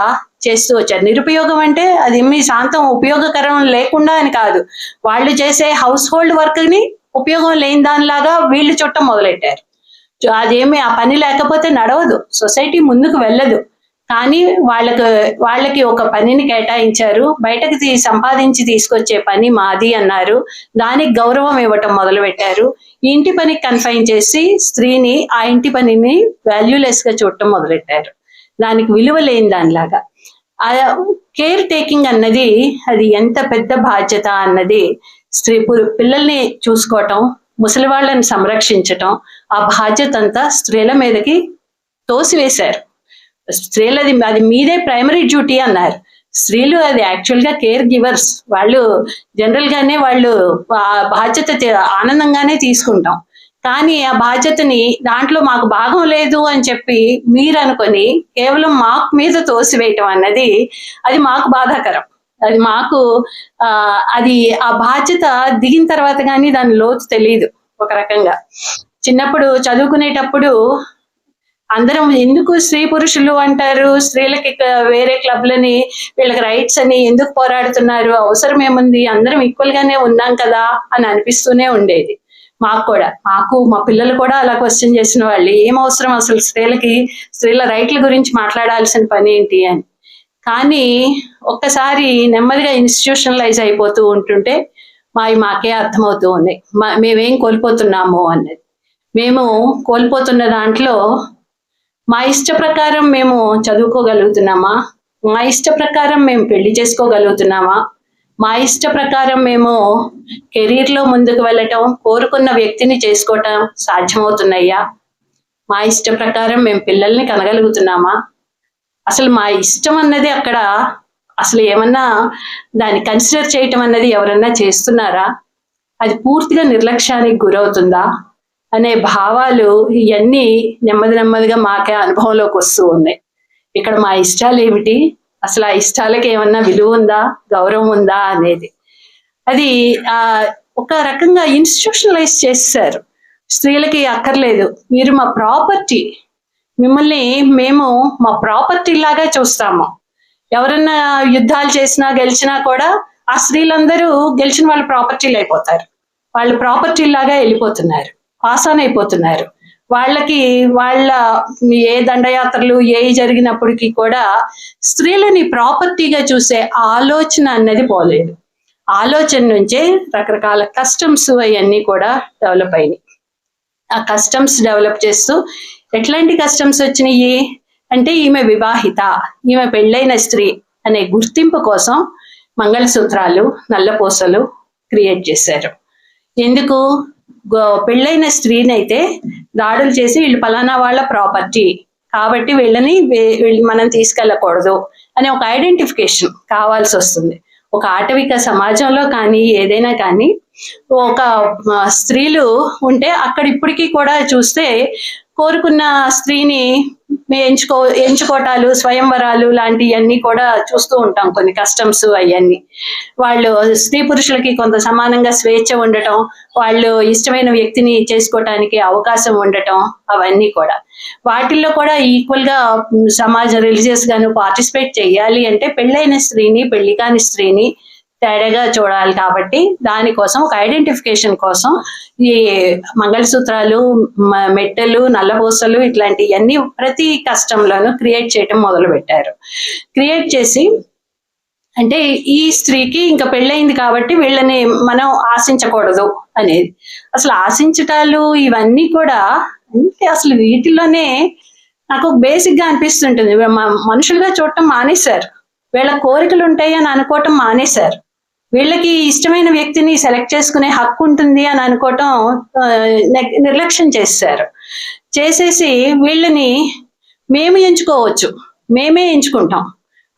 S1: చేస్తూ వచ్చారు. నిరుపయోగం అంటే అది మీ శాంతం ఉపయోగకరం లేకుండా అని కాదు, వాళ్ళు చేసే హౌస్ హోల్డ్ వర్క్ ని ఉపయోగం లేని దానిలాగా వీళ్ళు చుట్టం మొదలెట్టారు. అదేమి ఆ పని లేకపోతే నడవదు, సొసైటీ ముందుకు వెళ్ళదు. కానీ వాళ్ళకి ఒక పనిని కేటాయించారు, బయటకు సంపాదించి తీసుకొచ్చే పని మాది అన్నారు. దానికి గౌరవం ఇవ్వటం మొదలు పెట్టారు. ఇంటి పనికి కన్ఫైన్ చేసి స్త్రీని ఆ ఇంటి పనిని వాల్యూలెస్ గా చూడటం మొదలెట్టారు, దానికి విలువ లేని దానిలాగా. ఆ కేర్ టేకింగ్ అన్నది అది ఎంత పెద్ద బాధ్యత అన్నది, పిల్లల్ని చూసుకోవటం, ముసలి వాళ్ళని సంరక్షించటం, ఆ బాధ్యత అంతా స్త్రీల మీదకి తోసివేశారు. స్త్రీలది అది మీదే ప్రైమరీ డ్యూటీ అన్నారు. స్త్రీలు అది యాక్చువల్ గా కేర్ గివర్స్. వాళ్ళు జనరల్ గానే వాళ్ళు ఆ బాధ్యత ఆనందంగానే తీసుకుంటాం. కానీ ఆ బాధ్యతని దాంట్లో మాకు భాగం లేదు అని చెప్పి మీరు అనుకొని కేవలం మాకు మీద తోసివేయటం అన్నది అది మాకు బాధాకరం. అది మాకు అది ఆ బాధ్యత దిగిన తర్వాత కానీ దాని లోతు తెలియదు. ఒక రకంగా చిన్నప్పుడు చదువుకునేటప్పుడు అందరం ఎందుకు స్త్రీ పురుషులు అంటారు, స్త్రీలకి వేరే క్లబ్లని, వీళ్ళకి రైట్స్ అని ఎందుకు పోరాడుతున్నారు, అవసరం ఏముంది, అందరం ఈక్వల్ గానే ఉన్నాం కదా అని అనిపిస్తూనే ఉండేది. మాకు మా పిల్లలు కూడా అలా క్వశ్చన్ చేసిన వాళ్ళు, ఏం అవసరం అసలు స్త్రీల రైట్ల గురించి మాట్లాడాల్సిన పని ఏంటి అని. కానీ ఒక్కసారి నెమ్మదిగా ఇన్స్టిట్యూషనలైజ్ అయిపోతూ ఉంటుంటే మాకే అర్థమవుతూ ఉన్నాయి మేమేం కోల్పోతున్నాము అన్నది. మేము కోల్పోతున్న దాంట్లో మా ఇష్ట ప్రకారం మేము చదువుకోగలుగుతున్నామా, మా ఇష్ట ప్రకారం మేము పెళ్లి చేసుకోగలుగుతున్నామా, మా ఇష్ట ప్రకారం మేము కెరీర్లో ముందుకు వెళ్ళటం, కోరుకున్న వ్యక్తిని చేసుకోవటం సాధ్యమవుతున్నాయా, మా ఇష్ట ప్రకారం మేము పిల్లల్ని కనగలుగుతున్నామా, అసలు మా ఇష్టం అన్నది అక్కడ అసలు ఏమన్నా దాన్ని కన్సిడర్ చేయటం అన్నది ఎవరన్నా చేస్తున్నారా, అది పూర్తిగా నిర్లక్ష్యానికి గురవుతుందా అనే భావాలు ఇవన్నీ నెమ్మదిగా మాకే అనుభవంలోకి వస్తూ ఉన్నాయి. ఇక్కడ మా ఇష్టాలు ఏమిటి, అసలు ఆ ఇష్టాలకి ఏమన్నా విలువ ఉందా, గౌరవం ఉందా అనేది అది ఒక రకంగా ఇన్స్టిట్యూషనలైజ్ చేశారు. స్త్రీలకి అక్కర్లేదు, మీరు మా ప్రాపర్టీ, మిమ్మల్ని మేము మా ప్రాపర్టీ లాగా చూస్తాము. ఎవరన్నా యుద్ధాలు చేసినా గెలిచినా కూడా ఆ స్త్రీలందరూ గెలిచిన వాళ్ళ ప్రాపర్టీలు అయిపోతారు, వాళ్ళు ప్రాపర్టీ లాగా వెళ్ళిపోతున్నారు, పాస్ ఆన్ అయిపోతున్నారు. వాళ్ళ ఏ దండయాత్రలు ఏ జరిగినప్పటికీ కూడా స్త్రీలని ప్రాపర్టీగా చూసే ఆలోచన అన్నది పోలేదు. ఆలోచన నుంచే రకరకాల కస్టమ్స్ అవన్నీ కూడా డెవలప్ అయినాయి. ఆ కస్టమ్స్ డెవలప్ చేస్తూ ఎట్లాంటి కస్టమ్స్ వచ్చినాయి అంటే, ఈమె వివాహిత, ఈమె పెళ్ళైన స్త్రీ అనే గుర్తింపు కోసం మంగళసూత్రాలు, నల్లపూసలు క్రియేట్ చేశారు. ఎందుకు, పెళ్ళైన స్త్రీని అయితే దాడులు చేసి వీళ్ళు ఫలానా వాళ్ళ ప్రాపర్టీ కాబట్టి వీళ్ళని మనం తీసుకెళ్ళకూడదు అనే ఒక ఐడెంటిఫికేషన్ కావాల్సి వస్తుంది. ఒక ఆటవిక సమాజంలో కానీ ఏదైనా కానీ ఒక స్త్రీలు ఉంటే అక్కడ ఇప్పటికీ కూడా చూస్తే కోరుకున్న స్త్రీని ఎంచుకోవటాలు, స్వయంవరాలు లాంటివన్నీ కూడా చూస్తూ ఉంటాం. కొన్ని కస్టమ్స్ అవన్నీ వాళ్ళు స్త్రీ పురుషులకి కొంత సమానంగా స్వేచ్ఛ ఉండటం, వాళ్ళు ఇష్టమైన వ్యక్తిని చేసుకోవటానికి అవకాశం ఉండటం, అవన్నీ కూడా వాటిల్లో కూడా ఈక్వల్ గా సమాజం రిలీజియస్ గాను పార్టిసిపేట్ చేయాలి అంటే పెళ్ళైన స్త్రీని, పెళ్లి కాని స్త్రీని తేడాగా చూడాలి. కాబట్టి దానికోసం ఒక ఐడెంటిఫికేషన్ కోసం ఈ మంగళసూత్రాలు, మెట్టెలు, నల్లపూసలు ఇట్లాంటివన్నీ ప్రతి కస్టంలోనూ క్రియేట్ చేయటం మొదలు పెట్టారు. క్రియేట్ చేసి అంటే ఈ స్త్రీకి ఇంకా పెళ్ళయింది కాబట్టి వీళ్ళని మనం ఆశించకూడదు అనేది. అసలు ఆశించటాలు ఇవన్నీ కూడా అంటే అసలు వీటిలోనే నాకు బేసిక్ గా అనిపిస్తుంటుంది. మనుషులుగా చూడటం మానేశారు. వీళ్ళ కోరికలు ఉంటాయి అని అనుకోవటం మానేశారు. వీళ్ళకి ఇష్టమైన వ్యక్తిని సెలెక్ట్ చేసుకునే హక్కు ఉంటుంది అని అనుకోవటం నిర్లక్ష్యం చేశారు. చేసేసి వీళ్ళని మేము ఎంచుకోవచ్చు, మేమే ఎంచుకుంటాం.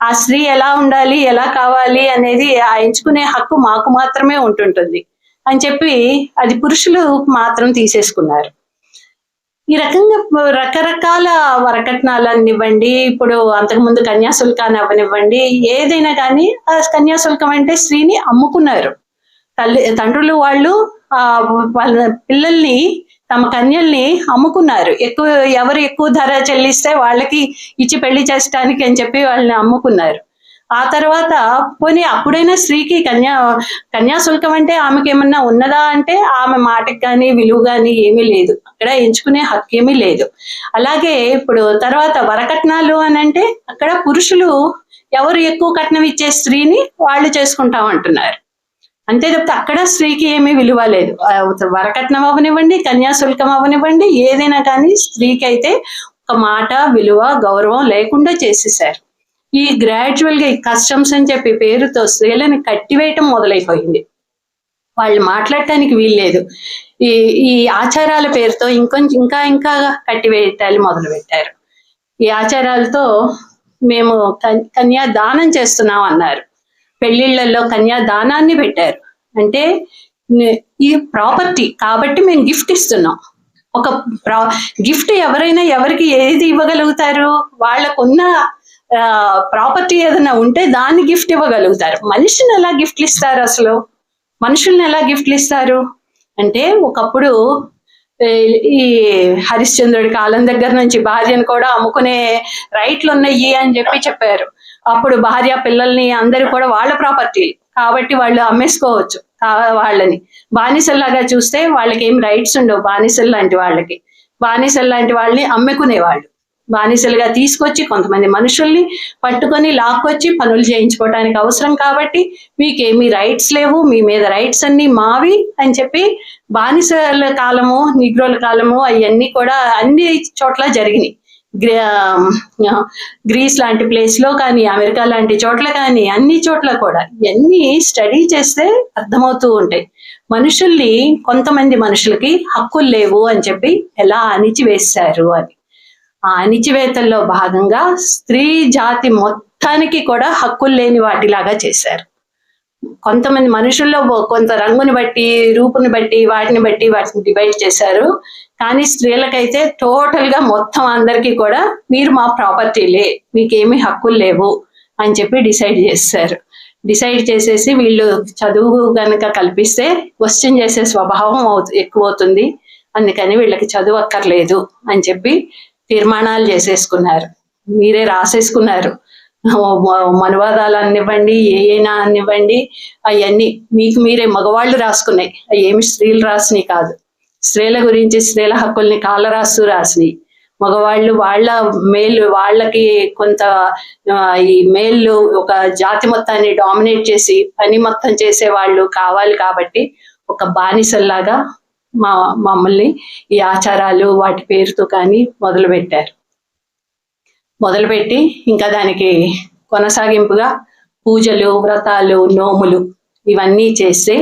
S1: ఆ స్త్రీ ఎలా ఉండాలి, ఎలా కావాలి అనేది ఆ ఎంచుకునే హక్కు మాకు మాత్రమే ఉంటుంటుంది అని చెప్పి అది పురుషులు మాత్రం తీసేసుకున్నారు. ఈ రకంగా రకరకాల వరకట్నాలనివ్వండి, ఇప్పుడు అంతకుముందు కన్యాశుల్కాన్ని అవ్వనివ్వండి, ఏదైనా కానీ ఆ కన్యాశుల్కం అంటే స్త్రీని అమ్ముకున్నారు. తండ్రులు వాళ్ళు వాళ్ళ పిల్లల్ని, తమ కన్యల్ని అమ్ముకున్నారు. ఎవరు ఎక్కువ ధర చెల్లిస్తే వాళ్ళకి ఇచ్చి పెళ్లి చేసడానికి అని చెప్పి వాళ్ళని అమ్ముకున్నారు. ఆ తర్వాత పోనీ అప్పుడైనా స్త్రీకి కన్యాశుల్కం అంటే ఆమెకి ఏమన్నా ఉన్నదా అంటే ఆమె మాటకి కానీ విలువ కానీ ఏమీ లేదు. అక్కడ ఎంచుకునే హక్కు ఏమీ లేదు. అలాగే ఇప్పుడు తర్వాత వరకట్నాలు అని అంటే అక్కడ పురుషులు ఎవరు ఎక్కువ కట్నం ఇచ్చే స్త్రీని వాళ్ళు చేసుకుంటాం అంటున్నారు. అంతే తప్పితే అక్కడ స్త్రీకి ఏమీ విలువ లేదు. వరకట్నం అవ్వనివ్వండి, కన్యాశుల్కం అవ్వనివ్వండి, ఏదైనా కానీ స్త్రీకి అయితే ఒక మాట, విలువ, గౌరవం లేకుండా చేసేసారు. ఈ గ్రాడ్యువల్ గా ఈ కస్టమ్స్ అని చెప్పి పేరుతో స్త్రీలను కట్టివేయటం మొదలైపోయింది. వాళ్ళు మాట్లాడటానికి వీల్లేదు. ఈ ఆచారాల పేరుతో ఇంకా కట్టివేయటాలు మొదలు పెట్టారు. ఈ ఆచారాలతో మేము కన్యాదానం చేస్తున్నాం అన్నారు. పెళ్లిళ్లలో కన్యాదానాన్ని పెట్టారు. అంటే ఈ ప్రాపర్టీ కాబట్టి మేము గిఫ్ట్ ఇస్తున్నాం. ఒక గిఫ్ట్ ఎవరైనా ఎవరికి ఏది ఇవ్వగలుగుతారు? వాళ్ళకున్న ప్రాపర్టీ ఏదైనా ఉంటే దాన్ని గిఫ్ట్ ఇవ్వగలుగుతారు. మనిషిని ఎలా గిఫ్ట్లు ఇస్తారు? అసలు మనుషుల్ని ఎలా గిఫ్ట్లు ఇస్తారు అంటే ఒకప్పుడు ఈ హరిశ్చంద్రుడి కాలం దగ్గర నుంచి భార్యను కూడా అమ్ముకునే రైట్లు ఉన్నాయి అని చెప్పారు. అప్పుడు భార్య పిల్లల్ని అందరూ కూడా వాళ్ళ ప్రాపర్టీ కాబట్టి వాళ్ళు అమ్మేసుకోవచ్చు. వాళ్ళని బానిసల్లాగా చూస్తే వాళ్ళకి ఏం రైట్స్ ఉండవు. బానిసలు లాంటి వాళ్ళని అమ్ముకునేవాళ్ళు. బానిసలుగా తీసుకొచ్చి కొంతమంది మనుషుల్ని పట్టుకొని లాక్కొచ్చి పనులు చేయించుకోవడానికి అవసరం కాబట్టి మీకేమీ రైట్స్ లేవు, మీ మీద రైట్స్ అన్ని మావి అని చెప్పి బానిసల కాలము, నిగ్రోల కాలము అవన్నీ కూడా అన్ని చోట్ల జరిగినాయి. గ్రీస్ లాంటి ప్లేస్ లో కానీ, అమెరికా లాంటి చోట్ల కానీ, అన్ని చోట్ల కూడా ఇవన్నీ స్టడీ చేస్తే అర్థమవుతూ ఉంటాయి. మనుషుల్ని, కొంతమంది మనుషులకి హక్కులు లేవు అని చెప్పి ఎలా అణిచివేశారు అని. ఆ అణిచివేతల్లో భాగంగా స్త్రీ జాతి మొత్తానికి కూడా హక్కులు లేని వాటిలాగా చేశారు. కొంతమంది మనుషుల్లో కొంత రంగుని బట్టి, రూపుని బట్టి, వాటిని డివైడ్ చేశారు. కానీ స్త్రీలకైతే టోటల్ గా మొత్తం అందరికీ కూడా మీరు మా ప్రాపర్టీలే, మీకేమీ హక్కులు లేవు అని చెప్పి డిసైడ్ చేసేసి వీళ్ళు చదువు కనుక కల్పిస్తే క్వశ్చన్ చేసే స్వభావం ఎక్కువ అవుతుంది, అందుకని వీళ్ళకి చదువు అక్కర్లేదు అని చెప్పి తీర్మానాలు చేసేసుకున్నారు. మీరే రాసేసుకున్నారు. మనువాదాలు అనివ్వండి, ఏమైనా అనివ్వండి, అవన్నీ మీకు మీరే మగవాళ్ళు రాసుకున్నాయి. అవి ఏమి స్త్రీలు రాసినవి కాదు. స్త్రీల గురించి, స్త్రీల హక్కుల్ని కాళ్ళరాస్తూ రాసినాయి. మగవాళ్ళు వాళ్ళ మేలు, వాళ్ళకి కొంత ఈ మేళ్ళు ఒక జాతి మొత్తాన్ని డామినేట్ చేసి పని మొత్తం చేసే వాళ్ళు కావాలి కాబట్టి ఒక బానిసల్లాగా మమ్మల్ని ఈ ఆచారాలు వాటి పేరుతో కానీ మొదలుపెట్టి ఇంకా దానికి కొనసాగింపుగా పూజలు, వ్రతాలు, నోములు ఇవన్నీ చేస్తే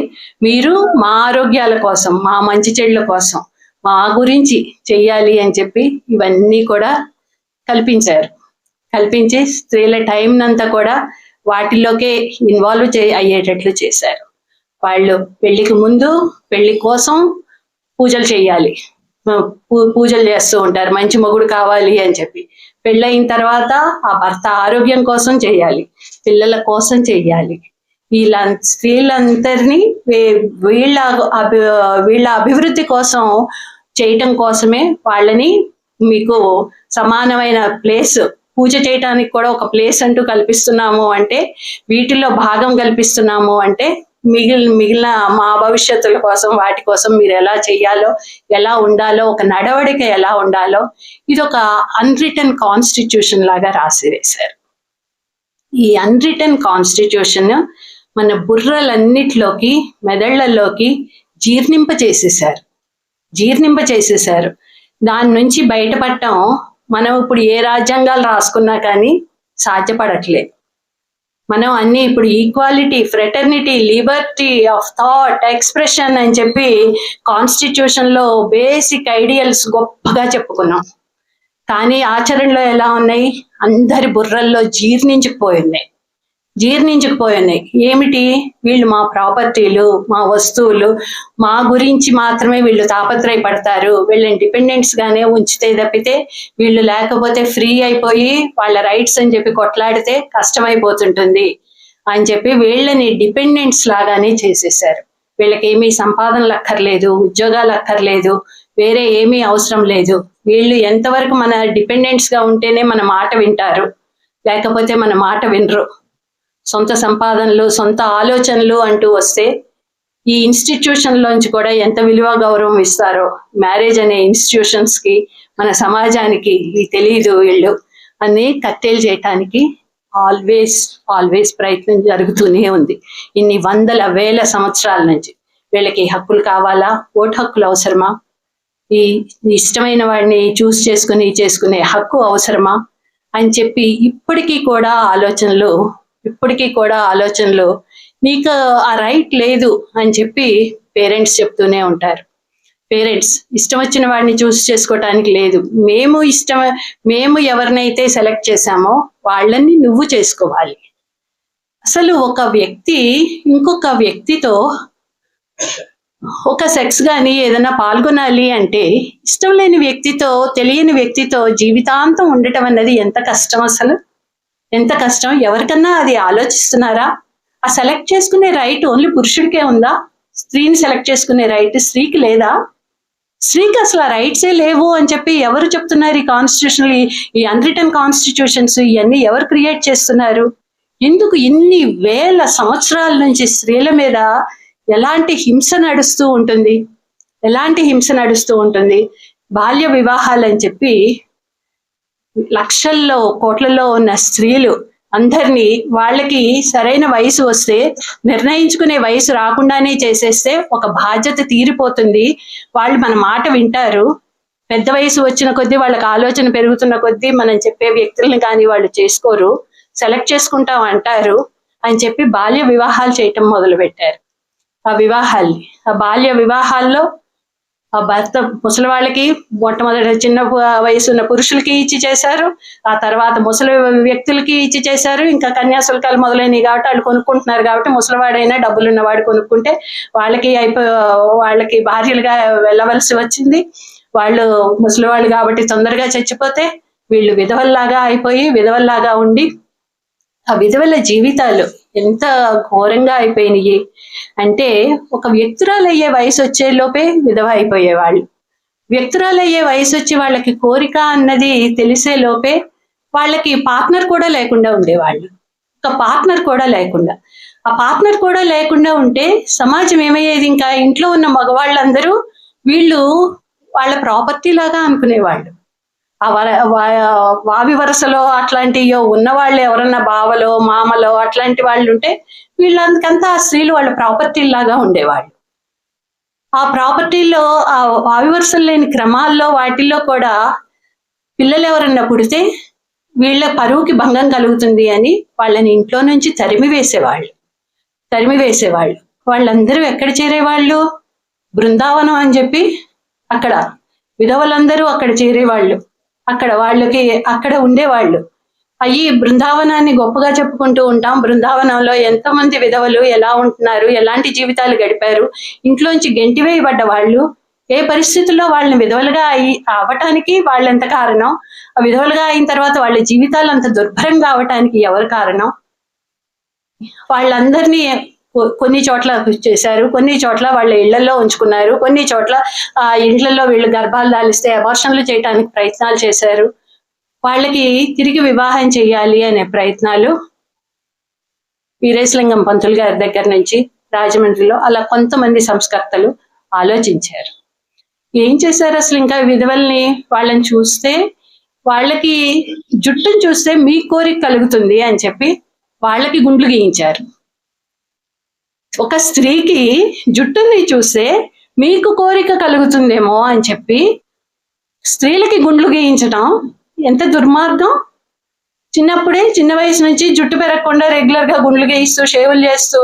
S1: మీరు మా ఆరోగ్యాల కోసం, మా మంచి చెడుల కోసం, మా గురించి చెయ్యాలి అని చెప్పి ఇవన్నీ కూడా కల్పించి స్త్రీల టైం అంతా కూడా వాటిలోకే ఇన్వాల్వ్ అయ్యేటట్లు చేశారు. వాళ్ళు పెళ్లికి ముందు పెళ్లి కోసం పూజలు చేయాలి, పూజలు చేస్తూ ఉంటారు మంచి మొగుడు కావాలి అని చెప్పి. పెళ్ళయిన తర్వాత ఆ భర్త ఆరోగ్యం కోసం చేయాలి, పిల్లల కోసం చెయ్యాలి. ఇలా స్త్రీలందరినీ వీళ్ళ అభివృద్ధి కోసం చేయటం కోసమే వాళ్ళని మీకు సమానమైన ప్లేస్ పూజ చేయటానికి కూడా ఒక ప్లేస్ అంటూ కల్పిస్తున్నాము అంటే, వీటిల్లో భాగం కల్పిస్తున్నాము అంటే మిగిలిన మా భవిష్యత్తుల కోసం వాటి కోసం మీరు ఎలా చెయ్యాలో, ఎలా ఉండాలో, ఒక నడవడిక ఎలా ఉండాలో ఇది ఒక అన్రిటన్ కాన్స్టిట్యూషన్ లాగా రాసి వేశారు. ఈ అన్రిటన్ కాన్స్టిట్యూషన్ మన బుర్రలన్నిటిలోకి, మెదళ్లలోకి జీర్ణింప చేసేసారు. దాని నుంచి బయటపడటం మనం ఇప్పుడు ఏ రాజ్యాంగాలు రాసుకున్నా కానీ సాధ్యపడట్లేదు. మనం అన్ని ఇప్పుడు equality, fraternity, Liberty of thought, expression అని చెప్పి కాన్స్టిట్యూషన్ లో బేసిక్ ఐడియల్స్ గొప్పగా చెప్పుకున్నాం. కానీ ఆచరణలో ఎలా ఉన్నాయి? అందరి బుర్రల్లో జీర్ణించుకుపోయి ఉన్నాయి. ఏమిటి? వీళ్ళు మా ప్రాపర్టీలు, మా వస్తువులు, మా గురించి మాత్రమే వీళ్ళు తాపత్రయపడతారు, వీళ్ళని డిపెండెంట్స్ గానే ఉంచితే తప్పితే వీళ్ళు లేకపోతే ఫ్రీ అయిపోయి వాళ్ళ రైట్స్ అని చెప్పి కొట్లాడితే కష్టమైపోతుంటుంది అని చెప్పి వీళ్ళని డిపెండెంట్స్ లాగానే చేసేసారు. వీళ్ళకి ఏమీ సంపాదనలు అక్కర్లేదు, ఉద్యోగాలు అక్కర్లేదు, వేరే ఏమీ అవసరం లేదు. వీళ్ళు ఎంతవరకు మన డిపెండెంట్స్ గా ఉంటేనే మన మాట వింటారు, లేకపోతే మన మాట వినరు. సొంత సంపాదనలు, సొంత ఆలోచనలు అంటూ వస్తే ఈ ఇన్స్టిట్యూషన్ లోంచి కూడా ఎంత విలువ గౌరవం ఇస్తారో మ్యారేజ్ అనే ఇన్స్టిట్యూషన్స్ కి, మన సమాజానికి ఇది తెలియదు. వీళ్ళు అన్ని కట్టేలు చేయటానికి ఆల్వేస్ ప్రయత్నం జరుగుతూనే ఉంది. ఇన్ని వందల వేల సంవత్సరాల నుంచి వీళ్ళకి హక్కులు కావాలా? ఓటు హక్కులు అవసరమా? ఈ ఇష్టమైన వాడిని చేసుకునే హక్కు అవసరమా అని చెప్పి ఇప్పటికీ కూడా ఆలోచనలు నీకు ఆ రైట్ లేదు అని చెప్పి పేరెంట్స్ చెప్తూనే ఉంటారు. పేరెంట్స్ ఇష్టం వచ్చిన వాడిని చేసుకోవటానికి లేదు, మేము ఎవరినైతే సెలెక్ట్ చేశామో వాళ్ళని నువ్వు చేసుకోవాలి. అసలు ఒక వ్యక్తి ఇంకొక వ్యక్తితో ఒక సెక్స్ గాని ఏదైనా పాల్గొనాలి అంటే ఇష్టం లేని వ్యక్తితో, తెలియని వ్యక్తితో జీవితాంతం ఉండటం అన్నది ఎంత కష్టం, అసలు ఎంత కష్టం. ఎవరికన్నా అది ఆలోచిస్తున్నారా? ఆ సెలెక్ట్ చేసుకునే రైట్ ఓన్లీ పురుషుడికే ఉందా? స్త్రీని సెలెక్ట్ చేసుకునే రైట్ స్త్రీకి లేదా? స్త్రీకి అసలు ఆ రైట్సే లేవు అని చెప్పి ఎవరు చెప్తున్నారు? ఈ కాన్స్టిట్యూషన్, ఈ అన్రిటన్ కాన్స్టిట్యూషన్స్ ఇవన్నీ ఎవరు క్రియేట్ చేస్తున్నారు? ఎందుకు ఇన్ని వేల సంవత్సరాల నుంచి స్త్రీల మీద ఎలాంటి హింస నడుస్తూ ఉంటుంది? బాల్య వివాహాలు అని చెప్పి లక్షల్లో, కోట్లలో ఉన్న స్త్రీలు అందరినీ వాళ్ళకి సరైన వయసు వస్తే, నిర్ణయించుకునే వయసు రాకుండానే చేసేస్తే ఒక బాధ్యత తీరిపోతుంది. వాళ్ళు మన మాట వింటారు. పెద్ద వయసు వచ్చిన కొద్దీ, వాళ్ళకి ఆలోచన పెరుగుతున్న కొద్దీ మనం చెప్పే వ్యక్తులను కానీ వాళ్ళు చేసుకోరు, సెలెక్ట్ చేసుకుంటాం అంటారు అని చెప్పి బాల్య వివాహాలు చేయటం మొదలు పెట్టారు. ఆ బాల్య వివాహాల్లో ఆ భర్త ముసలి వాళ్ళకి మొట్టమొదటి చిన్న వయసు ఉన్న పురుషులకి ఇచ్చి చేశారు, ఆ తర్వాత ముసలి వ్యక్తులకి ఇచ్చి చేశారు. ఇంకా కన్యాశుల్కాలు మొదలైనవి కాబట్టి వాళ్ళు కొనుక్కుంటున్నారు కాబట్టి ముసలివాడైనా డబ్బులున్నవాడు కొనుక్కుంటే వాళ్ళకి భార్యలుగా వెళ్ళవలసి వచ్చింది. వాళ్ళు ముసలివాళ్ళు కాబట్టి తొందరగా చచ్చిపోతే వీళ్ళు విధవల్లాగా ఉండి ఆ విధవల జీవితాలు ఎంత ఘోరంగా అయిపోయినాయి అంటే, ఒక వ్యక్తురాలయ్యే వయసు వచ్చే లోపే విధవ అయిపోయేవాళ్ళు. వ్యక్తురాలయ్యే వయసు వచ్చి వాళ్ళకి కోరిక అన్నది తెలిసే లోపే వాళ్ళకి పార్ట్నర్ కూడా లేకుండా ఉండేవాళ్ళు. ఒక పార్ట్నర్ కూడా లేకుండా ఉంటే సమాజం ఏమయ్యేది? ఇంకా ఇంట్లో ఉన్న మగవాళ్ళందరూ వీళ్ళు వాళ్ళ ప్రాపర్టీ లాగా అనుకునేవాళ్ళు. ఆ వావి వరుసలో అట్లాంటియో ఉన్నవాళ్ళు ఎవరన్నా బావలో, మామలో అట్లాంటి వాళ్ళు ఉంటే వీళ్ళందుకంతా ఆ స్త్రీలు వాళ్ళ ప్రాపర్టీ లాగా ఉండేవాళ్ళు. ఆ ప్రాపర్టీలో, ఆ వావి వరుసలు లేని క్రమాల్లో వాటిల్లో కూడా పిల్లలు ఎవరన్నా పుడితే వీళ్ళ పరువుకి భంగం కలుగుతుంది అని వాళ్ళని ఇంట్లో నుంచి తరిమి వేసేవాళ్ళు. వాళ్ళందరూ ఎక్కడ చేరేవాళ్ళు? బృందావనం అని చెప్పి అక్కడ విధవలందరూ అక్కడ చేరేవాళ్ళు. అక్కడ ఉండేవాళ్ళు. అయ్యి బృందావనాన్ని గొప్పగా చెప్పుకుంటూ ఉంటాం. బృందావనంలో ఎంతమంది విధవలు ఎలా ఉంటున్నారు, ఎలాంటి జీవితాలు గడిపారు, ఇంట్లోంచి గెంటివేయబడ్డ వాళ్ళు, ఏ పరిస్థితుల్లో వాళ్ళని విధవలుగా అవటానికి వాళ్ళెంత కారణం, ఆ విధవలుగా అయిన తర్వాత వాళ్ళ జీవితాలు అంత దుర్భరంగా అవటానికి ఎవరు కారణం? వాళ్ళందరినీ కొన్ని చోట్ల చేశారు, కొన్ని చోట్ల వాళ్ళ ఇళ్లలో ఉంచుకున్నారు, కొన్ని చోట్ల ఆ ఇండ్లలో వీళ్ళు గర్భాలు దాలిస్తే అబార్షన్లు చేయడానికి ప్రయత్నాలు చేశారు. వాళ్ళకి తిరిగి వివాహం చేయాలి అనే ప్రయత్నాలు వీరేశలింగం పంతులు గారి దగ్గర నుంచి రాజమండ్రిలో అలా కొంతమంది సంస్కర్తలు ఆలోచించారు. ఏం చేశారు అసలు? ఇంకా విధవల్ని వాళ్ళని చూస్తే వాళ్ళకి జుట్టును చూస్తే మీ కోరిక కలుగుతుంది అని చెప్పి వాళ్ళకి గుండ్లు గీయించారు. ఒక స్త్రీకి జుట్టుని చూస్తే మీకు కోరిక కలుగుతుందేమో అని చెప్పి స్త్రీలకి గుండ్లు గీయించడం ఎంత దుర్మార్గం! చిన్నప్పుడే చిన్న వయసు నుంచి జుట్టు పెరగకుండా రెగ్యులర్ గా గుండ్లు గీయిస్తూ షేవులు చేస్తూ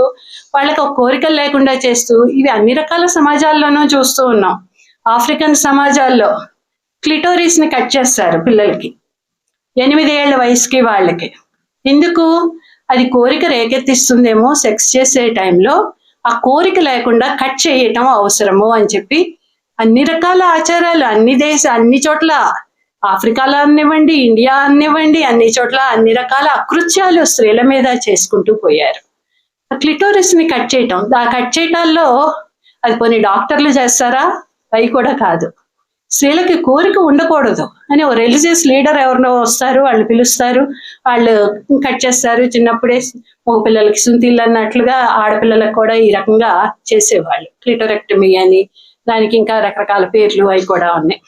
S1: వాళ్ళకి ఒక కోరికలు లేకుండా చేస్తూ ఇవి అన్ని రకాల సమాజాల్లోనూ చూస్తూ ఉన్నాం. ఆఫ్రికన్ సమాజాల్లో క్లిటోరిస్ ని కట్ చేస్తారు పిల్లలకి 8 ఏళ్ల వయసుకి వాళ్ళకి. ఎందుకు? అది కోరిక రేకెత్తిస్తుందేమో సెక్స్ చేసే టైంలో, ఆ కోరిక లేకుండా కట్ చేయటం అవసరము అని చెప్పి అన్ని రకాల ఆచారాలు అన్ని చోట్ల, ఆఫ్రికాలో అనివ్వండి, ఇండియా అనివ్వండి, అన్ని చోట్ల అన్ని రకాల అకృత్యాలు స్త్రీల మీద చేసుకుంటూ పోయారు. ఆ క్లిటోరిస్ ని కట్ చేయటం, ఆ కట్ చేయటాల్లో అది పోనీ డాక్టర్లు చేస్తారా? అవి కూడా కాదు. స్త్రీలకి కోరిక ఉండకూడదు అని ఓ రిలీజియస్ లీడర్ ఎవరినో వస్తారు, వాళ్ళు పిలుస్తారు, వాళ్ళు కట్ చేస్తారు. చిన్నప్పుడే మగ పిల్లలకి సుంతీళ్ళు అన్నట్లుగా ఆడపిల్లలకు కూడా ఈ రకంగా చేసేవాళ్ళు. క్లిటోరెక్టమీ అని, దానికి ఇంకా రకరకాల పేర్లు అవి కూడా ఉన్నాయి.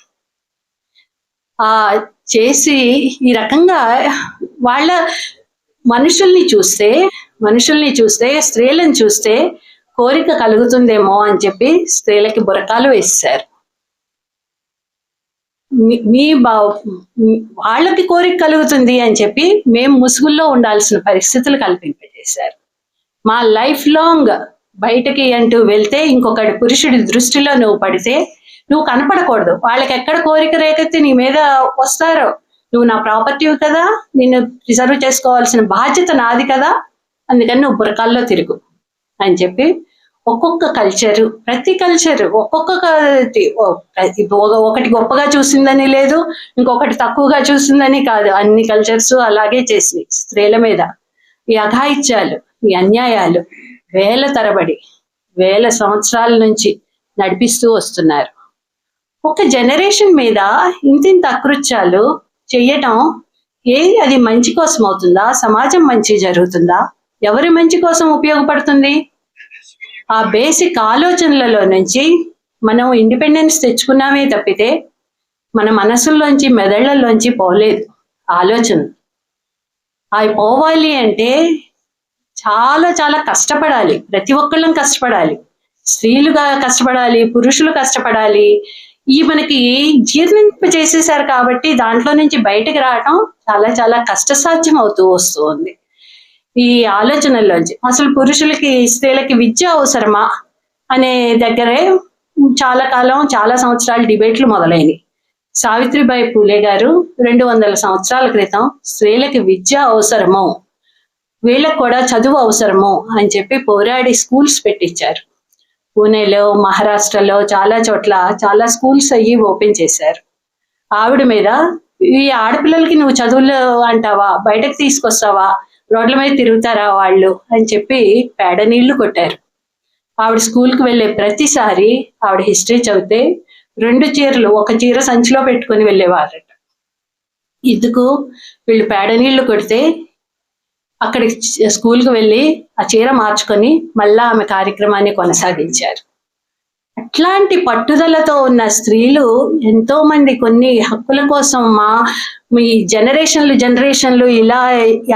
S1: చేసి ఈ రకంగా వాళ్ళ మనుషుల్ని చూస్తే స్త్రీలను చూస్తే కోరిక కలుగుతుందేమో అని చెప్పి స్త్రీలకి బురకాలు వేశారు. వాళ్ళకి కోరిక కలుగుతుంది అని చెప్పి మేము ముసుగుల్లో ఉండాల్సిన పరిస్థితులు కల్పింపజేశారు. మా లైఫ్ లాంగ్ బయటకి అంటూ వెళ్తే ఇంకొకటి పురుషుడి దృష్టిలో నువ్వు పడితే నువ్వు కనపడకూడదు. వాళ్ళకి ఎక్కడ కోరిక రేకెత్తి నీ మీద వస్తారో, నువ్వు నా ప్రాపర్టీ కదా, నిన్ను రిజర్వ్ చేసుకోవాల్సిన బాధ్యత నాది కదా, అందుకని నువ్వు బురకాల్లో తిరుగు అని చెప్పి ఒక్కొక్క కల్చరు, ప్రతి కల్చరు ఒకటి గొప్పగా చూసిందని లేదు, ఇంకొకటి తక్కువగా చూసిందని కాదు. అన్ని కల్చర్స్ అలాగే చేసి స్త్రీల మీద ఈ అఘాయిత్యాలు, ఈ అన్యాయాలు వేల సంవత్సరాల నుంచి నడిపిస్తూ వస్తున్నారు. ఒక జనరేషన్ మీద ఇంతింత అకృత్యాలు చెయ్యటం అది మంచి కోసం అవుతుందా? సమాజం మంచి జరుగుతుందా? ఎవరి మంచి కోసం ఉపయోగపడుతుంది? ఆ బేసిక్ ఆలోచనలలో నుంచి మనం ఇండిపెండెన్స్ తెచ్చుకున్నామే తప్పితే మన మనసుల్లోంచి మెదళ్లలోంచి పోలేదు ఆలోచన. అవి పోవాలి అంటే చాలా చాలా కష్టపడాలి. ప్రతి ఒక్కళ్ళం కష్టపడాలి. స్త్రీలుగా కష్టపడాలి, పురుషులు కష్టపడాలి. మనకి జీర్ణింప చేసేసారు కాబట్టి దాంట్లో నుంచి బయటకు రావటం చాలా చాలా కష్టసాధ్యం అవుతూ వస్తుంది. ఈ ఆలోచనల్లోంచి అసలు పురుషులకి స్త్రీలకి విద్య అవసరమా అనే దగ్గరే చాలా కాలం, చాలా సంవత్సరాలు డిబేట్లు మొదలైనవి. సావిత్రిబాయి పూలే గారు 200 సంవత్సరాల క్రితం స్త్రీలకి విద్య అవసరము, వీళ్ళకు కూడా చదువు అవసరము అని చెప్పి పోరాడి స్కూల్స్ పెట్టించారు. పూణేలో, మహారాష్ట్రలో చాలా చోట్ల చాలా స్కూల్స్ అయ్యి ఓపెన్ చేశారు. ఆవిడ మీద ఈ ఆడపిల్లలకి నువ్వు చదువులు అంటావా, బయటకు తీసుకొస్తావా, రోడ్ల మీద తిరుగుతారా వాళ్ళు అని చెప్పి పేడ నీళ్లు కొట్టారు. ఆవిడ స్కూల్కి వెళ్ళే ప్రతిసారి ఆవిడ హిస్టరీ చదివితే 2 చీరలు ఒక చీర సంచిలో పెట్టుకుని వెళ్ళేవారట. ఇందుకు వీళ్ళు పేడ నీళ్లు కొడితే అక్కడికి స్కూల్కి వెళ్ళి ఆ చీర మార్చుకొని మళ్ళా ఆమె కార్యక్రమాన్ని కొనసాగించారు. అట్లాంటి పట్టుదలతో ఉన్న స్త్రీలు ఎంతో మంది కొన్ని హక్కుల కోసం మీ జనరేషన్లు ఇలా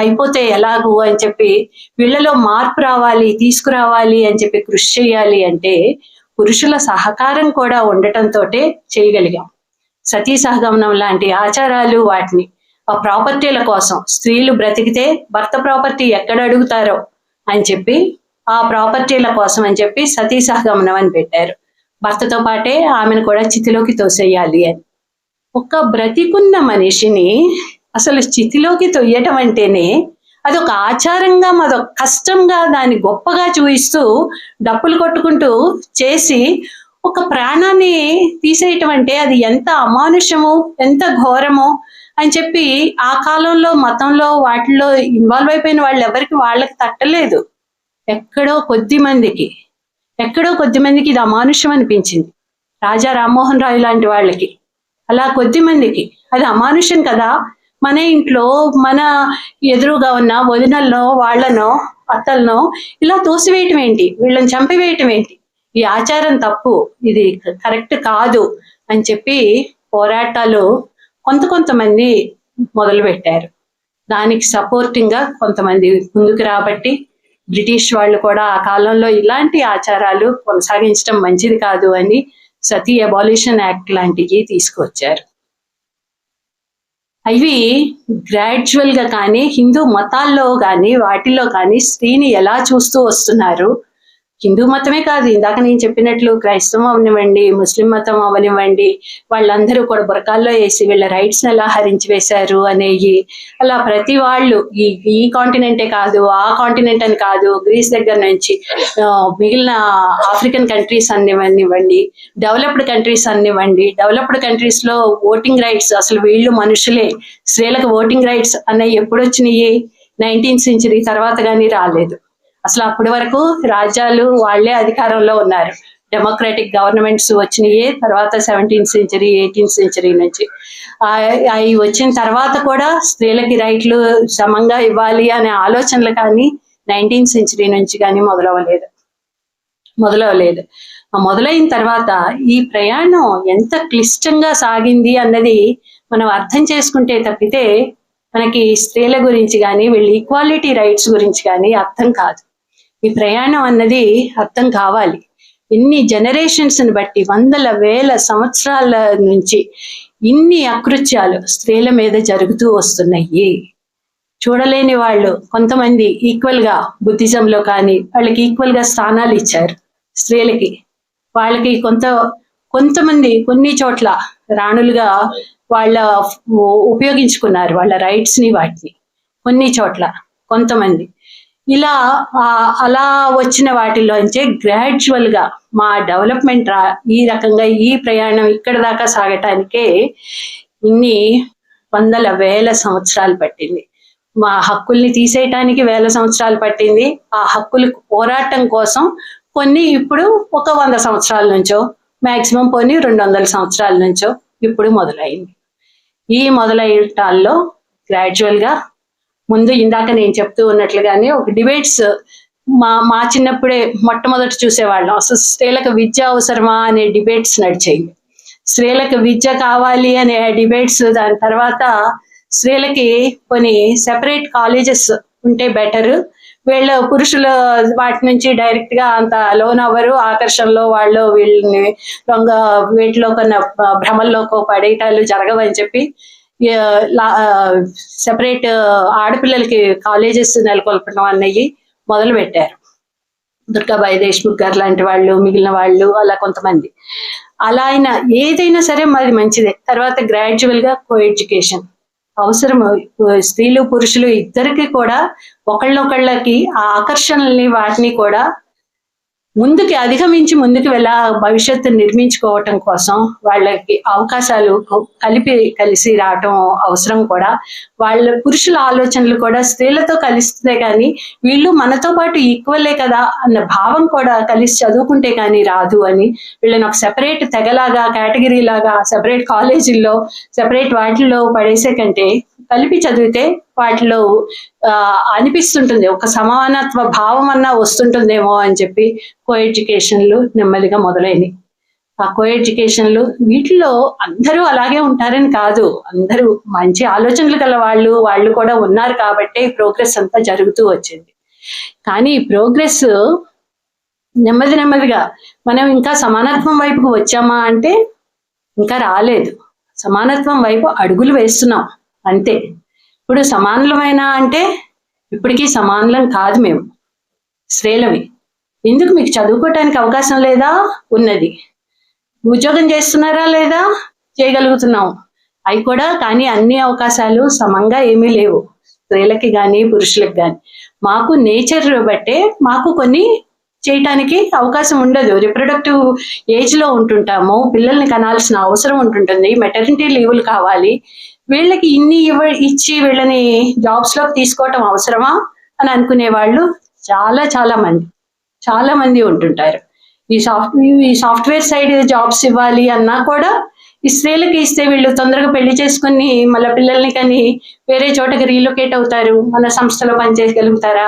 S1: అయిపోతే ఎలాగూ అని చెప్పి వీళ్ళలో మార్పు రావాలి, తీసుకురావాలి అని చెప్పి కృషి చేయాలి అంటే పురుషుల సహకారం కూడా ఉండటంతో చేయగలిగాం. సతీ సహగమనం లాంటి ఆచారాలు, వాటిని ఆ ప్రాపర్టీల కోసం స్త్రీలు బ్రతికితే భర్త ప్రాపర్టీ ఎక్కడ అడుగుతారో అని చెప్పి ఆ ప్రాపర్టీల కోసం అని చెప్పి సతీ సహగమనం అని పెట్టారు. భర్తతో పాటే ఆమెను కూడా చితిలోకి తోసేయాలి అని. ఒక బ్రతికున్న మనిషిని అసలు చితిలోకి తొయ్యటం అంటేనే అదొక ఆచారంగా, అదొక కష్టంగా, దాన్ని గొప్పగా చూపిస్తూ డప్పులు కొట్టుకుంటూ చేసి ఒక ప్రాణాన్ని తీసేయటం అంటే అది ఎంత అమానుషము, ఎంత ఘోరమో అని చెప్పి ఆ కాలంలో మతంలో వాటిల్లో ఇన్వాల్వ్ అయిపోయిన వాళ్ళు ఎవరికి వాళ్ళకి తట్టలేదు. ఎక్కడో కొద్ది మందికి ఇది అమానుషం అనిపించింది. రాజా రామ్మోహన్ రాయ్ లాంటి వాళ్ళకి, అలా కొద్ది మందికి అది అమానుషం కదా, మన ఇంట్లో మన ఎదురుగా ఉన్న వదినల్లో వాళ్ళనో అత్తలనో ఇలా తోసివేయటం ఏంటి, వీళ్ళని చంపివేయటం ఏంటి, ఈ ఆచారం తప్పు, ఇది కరెక్ట్ కాదు అని చెప్పి పోరాటాలు కొంతమంది మొదలు పెట్టారు. దానికి సపోర్టింగ్ గా కొంతమంది ముందుకు రాబట్టి బ్రిటిష్ వాళ్ళు కూడా ఆ కాలంలో ఇలాంటి ఆచారాలు కొనసాగించడం మంచిది కాదు అని సతీ అబాలిషన్ యాక్ట్ లాంటివి తీసుకొచ్చారు. అవి గ్రాడ్యువల్ గా కానీ హిందూ మతాల్లో కానీ వాటిల్లో కానీ స్త్రీని ఎలా చూస్తూ వస్తున్నారు, హిందూ మతమే కాదు, ఇందాక నేను చెప్పినట్లు క్రైస్తవం అవనివ్వండి, ముస్లిం మతం అవనివ్వండి, వాళ్ళందరూ కూడా బురకాల్లో వేసి వీళ్ళ రైట్స్ ఎలా హరించి వేశారు అనేవి, అలా ప్రతి వాళ్ళు ఈ కాంటినెంటే కాదు ఆ కాంటినెంట్ అని కాదు, గ్రీస్ దగ్గర నుంచి మిగిలిన ఆఫ్రికన్ కంట్రీస్ అనివ్వండి, డెవలప్డ్ కంట్రీస్ అనివ్వండి, డెవలప్డ్ కంట్రీస్ లో ఓటింగ్ రైట్స్, అసలు వీళ్ళు మనుషులే, స్త్రీలకు ఓటింగ్ రైట్స్ అనేవి ఎప్పుడు వచ్చినాయి, 19th century తర్వాత కానీ రాలేదు. అసలు అప్పటి వరకు రాజ్యాలు వాళ్లే అధికారంలో ఉన్నారు, డెమోక్రాటిక్ గవర్నమెంట్స్ వచ్చినాయి తర్వాత 17th century 18th century నుంచి. అవి వచ్చిన తర్వాత కూడా స్త్రీలకి రైట్లు సమంగా ఇవ్వాలి అనే ఆలోచనలు కానీ 19th century నుంచి కానీ మొదలవలేదు. మొదలైన తర్వాత ఈ ప్రయాణం ఎంత క్లిష్టంగా సాగింది అన్నది మనం అర్థం చేసుకుంటే తప్పితే మనకి స్త్రీల గురించి కానీ వీళ్ళ ఈక్వాలిటీ రైట్స్ గురించి కానీ అర్థం కాదు. ఈ ప్రయాణం అన్నది అర్థం కావాలి. ఇన్ని జనరేషన్స్ ని బట్టి, వందల వేల సంవత్సరాల నుంచి ఇన్ని అకృత్యాలు స్త్రీల మీద జరుగుతూ వస్తున్నాయి. చూడలేని వాళ్ళు కొంతమంది ఈక్వల్ గా బుద్ధిజంలో కానీ వాళ్ళకి ఈక్వల్ గా స్థానాలు ఇచ్చారు స్త్రీలకి. వాళ్ళకి కొంతమంది కొన్ని చోట్ల రాణులుగా వాళ్ళ ఉపయోగించుకున్నారు వాళ్ళ రైట్స్ ని, వాటిని కొన్ని చోట్ల కొంతమంది. ఇలా అలా వచ్చిన వాటిలోంచే గ్రాడ్యువల్ గా మా డెవలప్మెంట్ ఈ రకంగా ఈ ప్రయాణం ఇక్కడ దాకా సాగటానికే ఇన్ని వందల వేల సంవత్సరాలు పట్టింది. మా హక్కుల్ని తీసేయటానికి వేల సంవత్సరాలు పట్టింది. ఆ హక్కుల పోరాటం కోసం కొన్ని ఇప్పుడు 100 సంవత్సరాల నుంచో, మాక్సిమం కొన్ని 200 సంవత్సరాల నుంచో ఇప్పుడు మొదలైంది. ఈ మొదలయ్యటాల్లో గ్రాడ్యువల్ గా ముందు ఇందాక నేను చెప్తూ ఉన్నట్లుగానే ఒక డిబేట్స్ మా చిన్నప్పుడే మొట్టమొదటి చూసేవాళ్ళం. అసలు స్త్రీలకు విద్య అవసరమా అనే డిబేట్స్ నడిచేవి. స్త్రీలకు విద్య కావాలి అనే డిబేట్స్, దాని తర్వాత స్త్రీలకి కొన్ని సెపరేట్ కాలేజెస్ ఉంటే బెటర్, వీళ్ళ పురుషులు వాటి నుంచి డైరెక్ట్ గా అంత లోన్ అవ్వరు, ఆకర్షణలో వాళ్ళు వీళ్ళని వీటిలో కొన్ని భ్రమల్లోకి పడేయటాలు జరగవని చెప్పి సెపరేట్ ఆడపిల్లలకి కాలేజెస్ నెలకొల్పడం అన్నవి మొదలు పెట్టారు. దుర్గాబాయి దేశ్ముఖ్ గారు లాంటి వాళ్ళు, మిగిలిన వాళ్ళు, అలా కొంతమంది. అలా అయినా ఏదైనా సరే మరి మంచిదే. తర్వాత గ్రాడ్యువల్ గా కో ఎడ్యుకేషన్ అవసరం. స్త్రీలు పురుషులు ఇద్దరికి కూడా ఒకళ్ళొకళ్ళకి ఆ ఆకర్షణల్ని వాటిని కూడా ముందుకి అధిగమించి ముందుకు భవిష్యత్తు నిర్మించుకోవటం కోసం వాళ్ళకి అవకాశాలు కలిసి రావటం అవసరం కూడా. వాళ్ళ పురుషుల ఆలోచనలు కూడా స్త్రీలతో కలిస్తే కానీ వీళ్ళు మనతో పాటు ఈక్వలే కదా అన్న భావం కూడా కలిసి చదువుకుంటే కానీ రాదు అని వీళ్ళని ఒక సెపరేట్ తెగలాగా, కేటగిరీ లాగా సెపరేట్ కాలేజీల్లో సెపరేట్ వాటిల్లో పడేసే కంటే కలిపి చదివితే వాటిలో అనిపిస్తుంటుంది, ఒక సమానత్వ భావం అన్నా వస్తుంటుందేమో అని చెప్పి కో ఎడ్యుకేషన్లు నెమ్మదిగా మొదలైనవి. ఆ కో ఎడ్యుకేషన్లు వీటిలో అందరూ అలాగే ఉంటారని కాదు, అందరూ మంచి ఆలోచనలు గల వాళ్ళు కూడా ఉన్నారు కాబట్టే ప్రోగ్రెస్ అంతా జరుగుతూ వచ్చింది. కానీ ఈ ప్రోగ్రెస్ నెమ్మదిగా మనం ఇంకా సమానత్వం వైపుకు వచ్చామా అంటే ఇంకా రాలేదు. సమానత్వం వైపు అడుగులు వేస్తున్నాం అంతే. ఇప్పుడు సమానులమైనా అంటే ఇప్పటికీ సమానులం కాదు మేము స్త్రీలవి. ఎందుకు మీకు చదువుకోవటానికి అవకాశం లేదా? ఉన్నది. ఉద్యోగం చేస్తున్నారా లేదా? చేయగలుగుతున్నాం అవి కూడా. కానీ అన్ని అవకాశాలు సమంగా ఏమీ లేవు స్త్రీలకి కానీ పురుషులకు కానీ. మాకు నేచర్ బట్టే మాకు కొన్ని చేయటానికి అవకాశం ఉండదు. రిప్రొడక్టివ్ ఏజ్ లో ఉంటుంటాము, పిల్లల్ని కనాల్సిన అవసరం ఉంటుంటుంది, మెటర్నిటీ లీవులు కావాలి. వీళ్ళకి ఇన్ని ఇచ్చి వీళ్ళని జాబ్స్ లోకి తీసుకోవటం అవసరమా అని అనుకునే వాళ్ళు చాలా మంది ఉంటుంటారు. ఈ సాఫ్ట్వేర్ సైడ్ జాబ్స్ ఇవ్వాలి అన్నా కూడా ఈ స్త్రీలకి ఇస్తే వీళ్ళు తొందరగా పెళ్లి చేసుకుని మళ్ళీ పిల్లల్ని కానీ వేరే చోటకి రీలొకేట్ అవుతారు, మన సంస్థలో పనిచేయగలుగుతారా,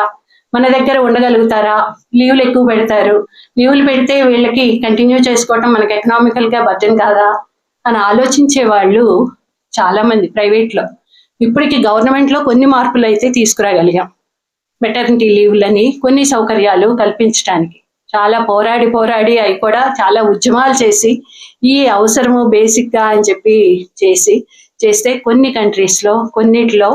S1: మన దగ్గర ఉండగలుగుతారా, లీవ్లు ఎక్కువ పెడతారు, లీవ్లు పెడితే వీళ్ళకి కంటిన్యూ చేసుకోవటం మనకి ఎకనామికల్ గా బర్డెన్ కాదా అని ఆలోచించే వాళ్ళు చాలా మంది ప్రైవేట్ లో. ఇప్పటికి గవర్నమెంట్ లో కొన్ని మార్పులు అయితే తీసుకురాగలిగాం. మెటర్నిటీ లీవ్లని కొన్ని సౌకర్యాలు కల్పించడానికి చాలా పోరాడి అవి కూడా చాలా ఉద్యమాలు చేసి ఈ అవసరము బేసిక్ గా అని చెప్పి చేస్తే కొన్ని కంట్రీస్ లో కొన్నిటిలో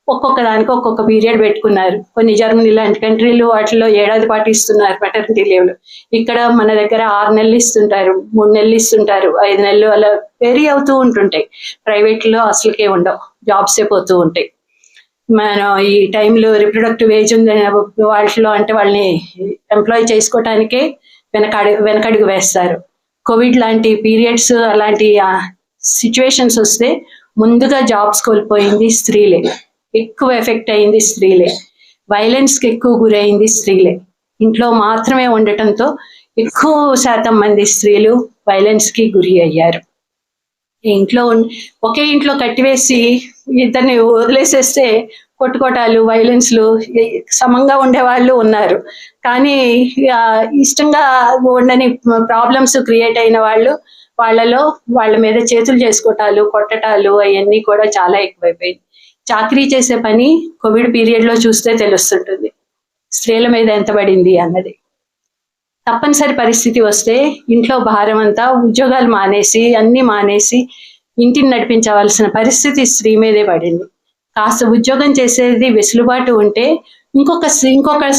S1: ఒక్కొక్క దానికి ఒక్కొక్క పీరియడ్ పెట్టుకున్నారు. కొన్ని జర్మనీ లాంటి కంట్రీలు వాటిలో ఏడాది పాటు ఇస్తున్నారు మెటర్నిటీ లీవ్లు. ఇక్కడ మన దగ్గర 6 నెలలు ఇస్తుంటారు, 3 నెలలు ఇస్తుంటారు, 5 నెలలు అలా వేరీ అవుతూ ఉంటుంటాయి. ప్రైవేట్ లో అసలుకే ఉండవు, జాబ్సే పోతూ ఉంటాయి. మనం ఈ టైంలో రిప్రొడక్టివ్ ఏజ్ ఉంది వాటిలో అంటే వాళ్ళని ఎంప్లాయ్ చేసుకోవటానికే వెనకడుగు వేస్తారు. కోవిడ్ లాంటి పీరియడ్స్ అలాంటి సిచ్యువేషన్స్ వస్తే ముందుగా జాబ్స్ కోల్పోయింది స్త్రీలే, ఎక్కువ ఎఫెక్ట్ అయింది స్త్రీలే, వైలెన్స్కి ఎక్కువ గురైంది స్త్రీలే. ఇంట్లో మాత్రమే ఉండటంతో ఎక్కువ శాతం మంది స్త్రీలు వైలెన్స్కి గురి అయ్యారు. ఇంట్లో ఒకే ఇంట్లో కట్టివేసి ఇద్దరిని వదిలేసేస్తే కొట్టుకోటాలు వైలెన్స్లు సమంగా ఉండేవాళ్ళు ఉన్నారు. కానీ ఇష్టంగా ఉండని ప్రాబ్లమ్స్ క్రియేట్ అయిన వాళ్ళ మీద చేతులు చేసుకోవటాలు కొట్టటాలు అవన్నీ కూడా చాలా ఎక్కువైపోయింది. చాకరీ చేసే పని కోవిడ్ పీరియడ్ లో చూస్తే తెలుస్తుంటుంది స్త్రీల మీద ఎంత పడింది అన్నది. తప్పనిసరి పరిస్థితి వస్తే ఇంట్లో భారం అంతా ఉద్యోగాలు మానేసి అన్ని మానేసి ఇంటిని నడిపించవలసిన పరిస్థితి స్త్రీ మీదే పడింది. కాస్త ఉద్యోగం చేసేది వెసులుబాటు ఉంటే ఇంకొక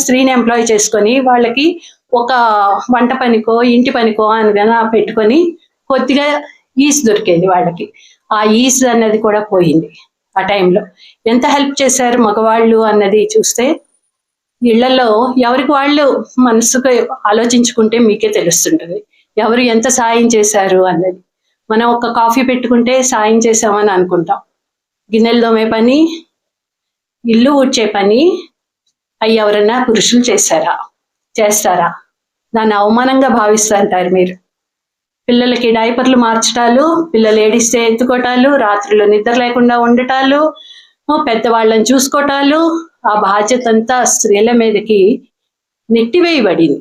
S1: స్త్రీని ఎంప్లాయ్ చేసుకొని వాళ్ళకి ఒక వంట పనికో ఇంటి పనికో అనగా పెట్టుకొని కొద్దిగా ఈజ్ దొరికేది వాళ్ళకి. ఆ ఈజ్ అన్నది కూడా పోయింది. ఆ టైంలో ఎంత హెల్ప్ చేశారు మగవాళ్ళు అన్నది చూస్తే ఇళ్లలో ఎవరికి వాళ్ళు మనసుకు ఆలోచించుకుంటే మీకే తెలుస్తుంటుంది ఎవరు ఎంత సాయం చేశారు అన్నది. మనం ఒక కాఫీ పెట్టుకుంటే సాయం చేసామని అనుకుంటాం, గిన్నెలు దోమే పని ఇల్లు ఊడ్చే పని అవి ఎవరన్నా పురుషులు చేస్తారా? దాన్ని అవమానంగా భావిస్తుంటారు మీరు. పిల్లలకి డైపర్లు మార్చటాలు, పిల్లలు ఏడిస్తే ఎత్తుకోటాలు, రాత్రులు నిద్ర లేకుండా ఉండటాలు, పెద్దవాళ్ళని చూసుకోటాలు, ఆ బాధ్యత అంతా స్త్రీల మీదకి నెట్టివేయబడింది.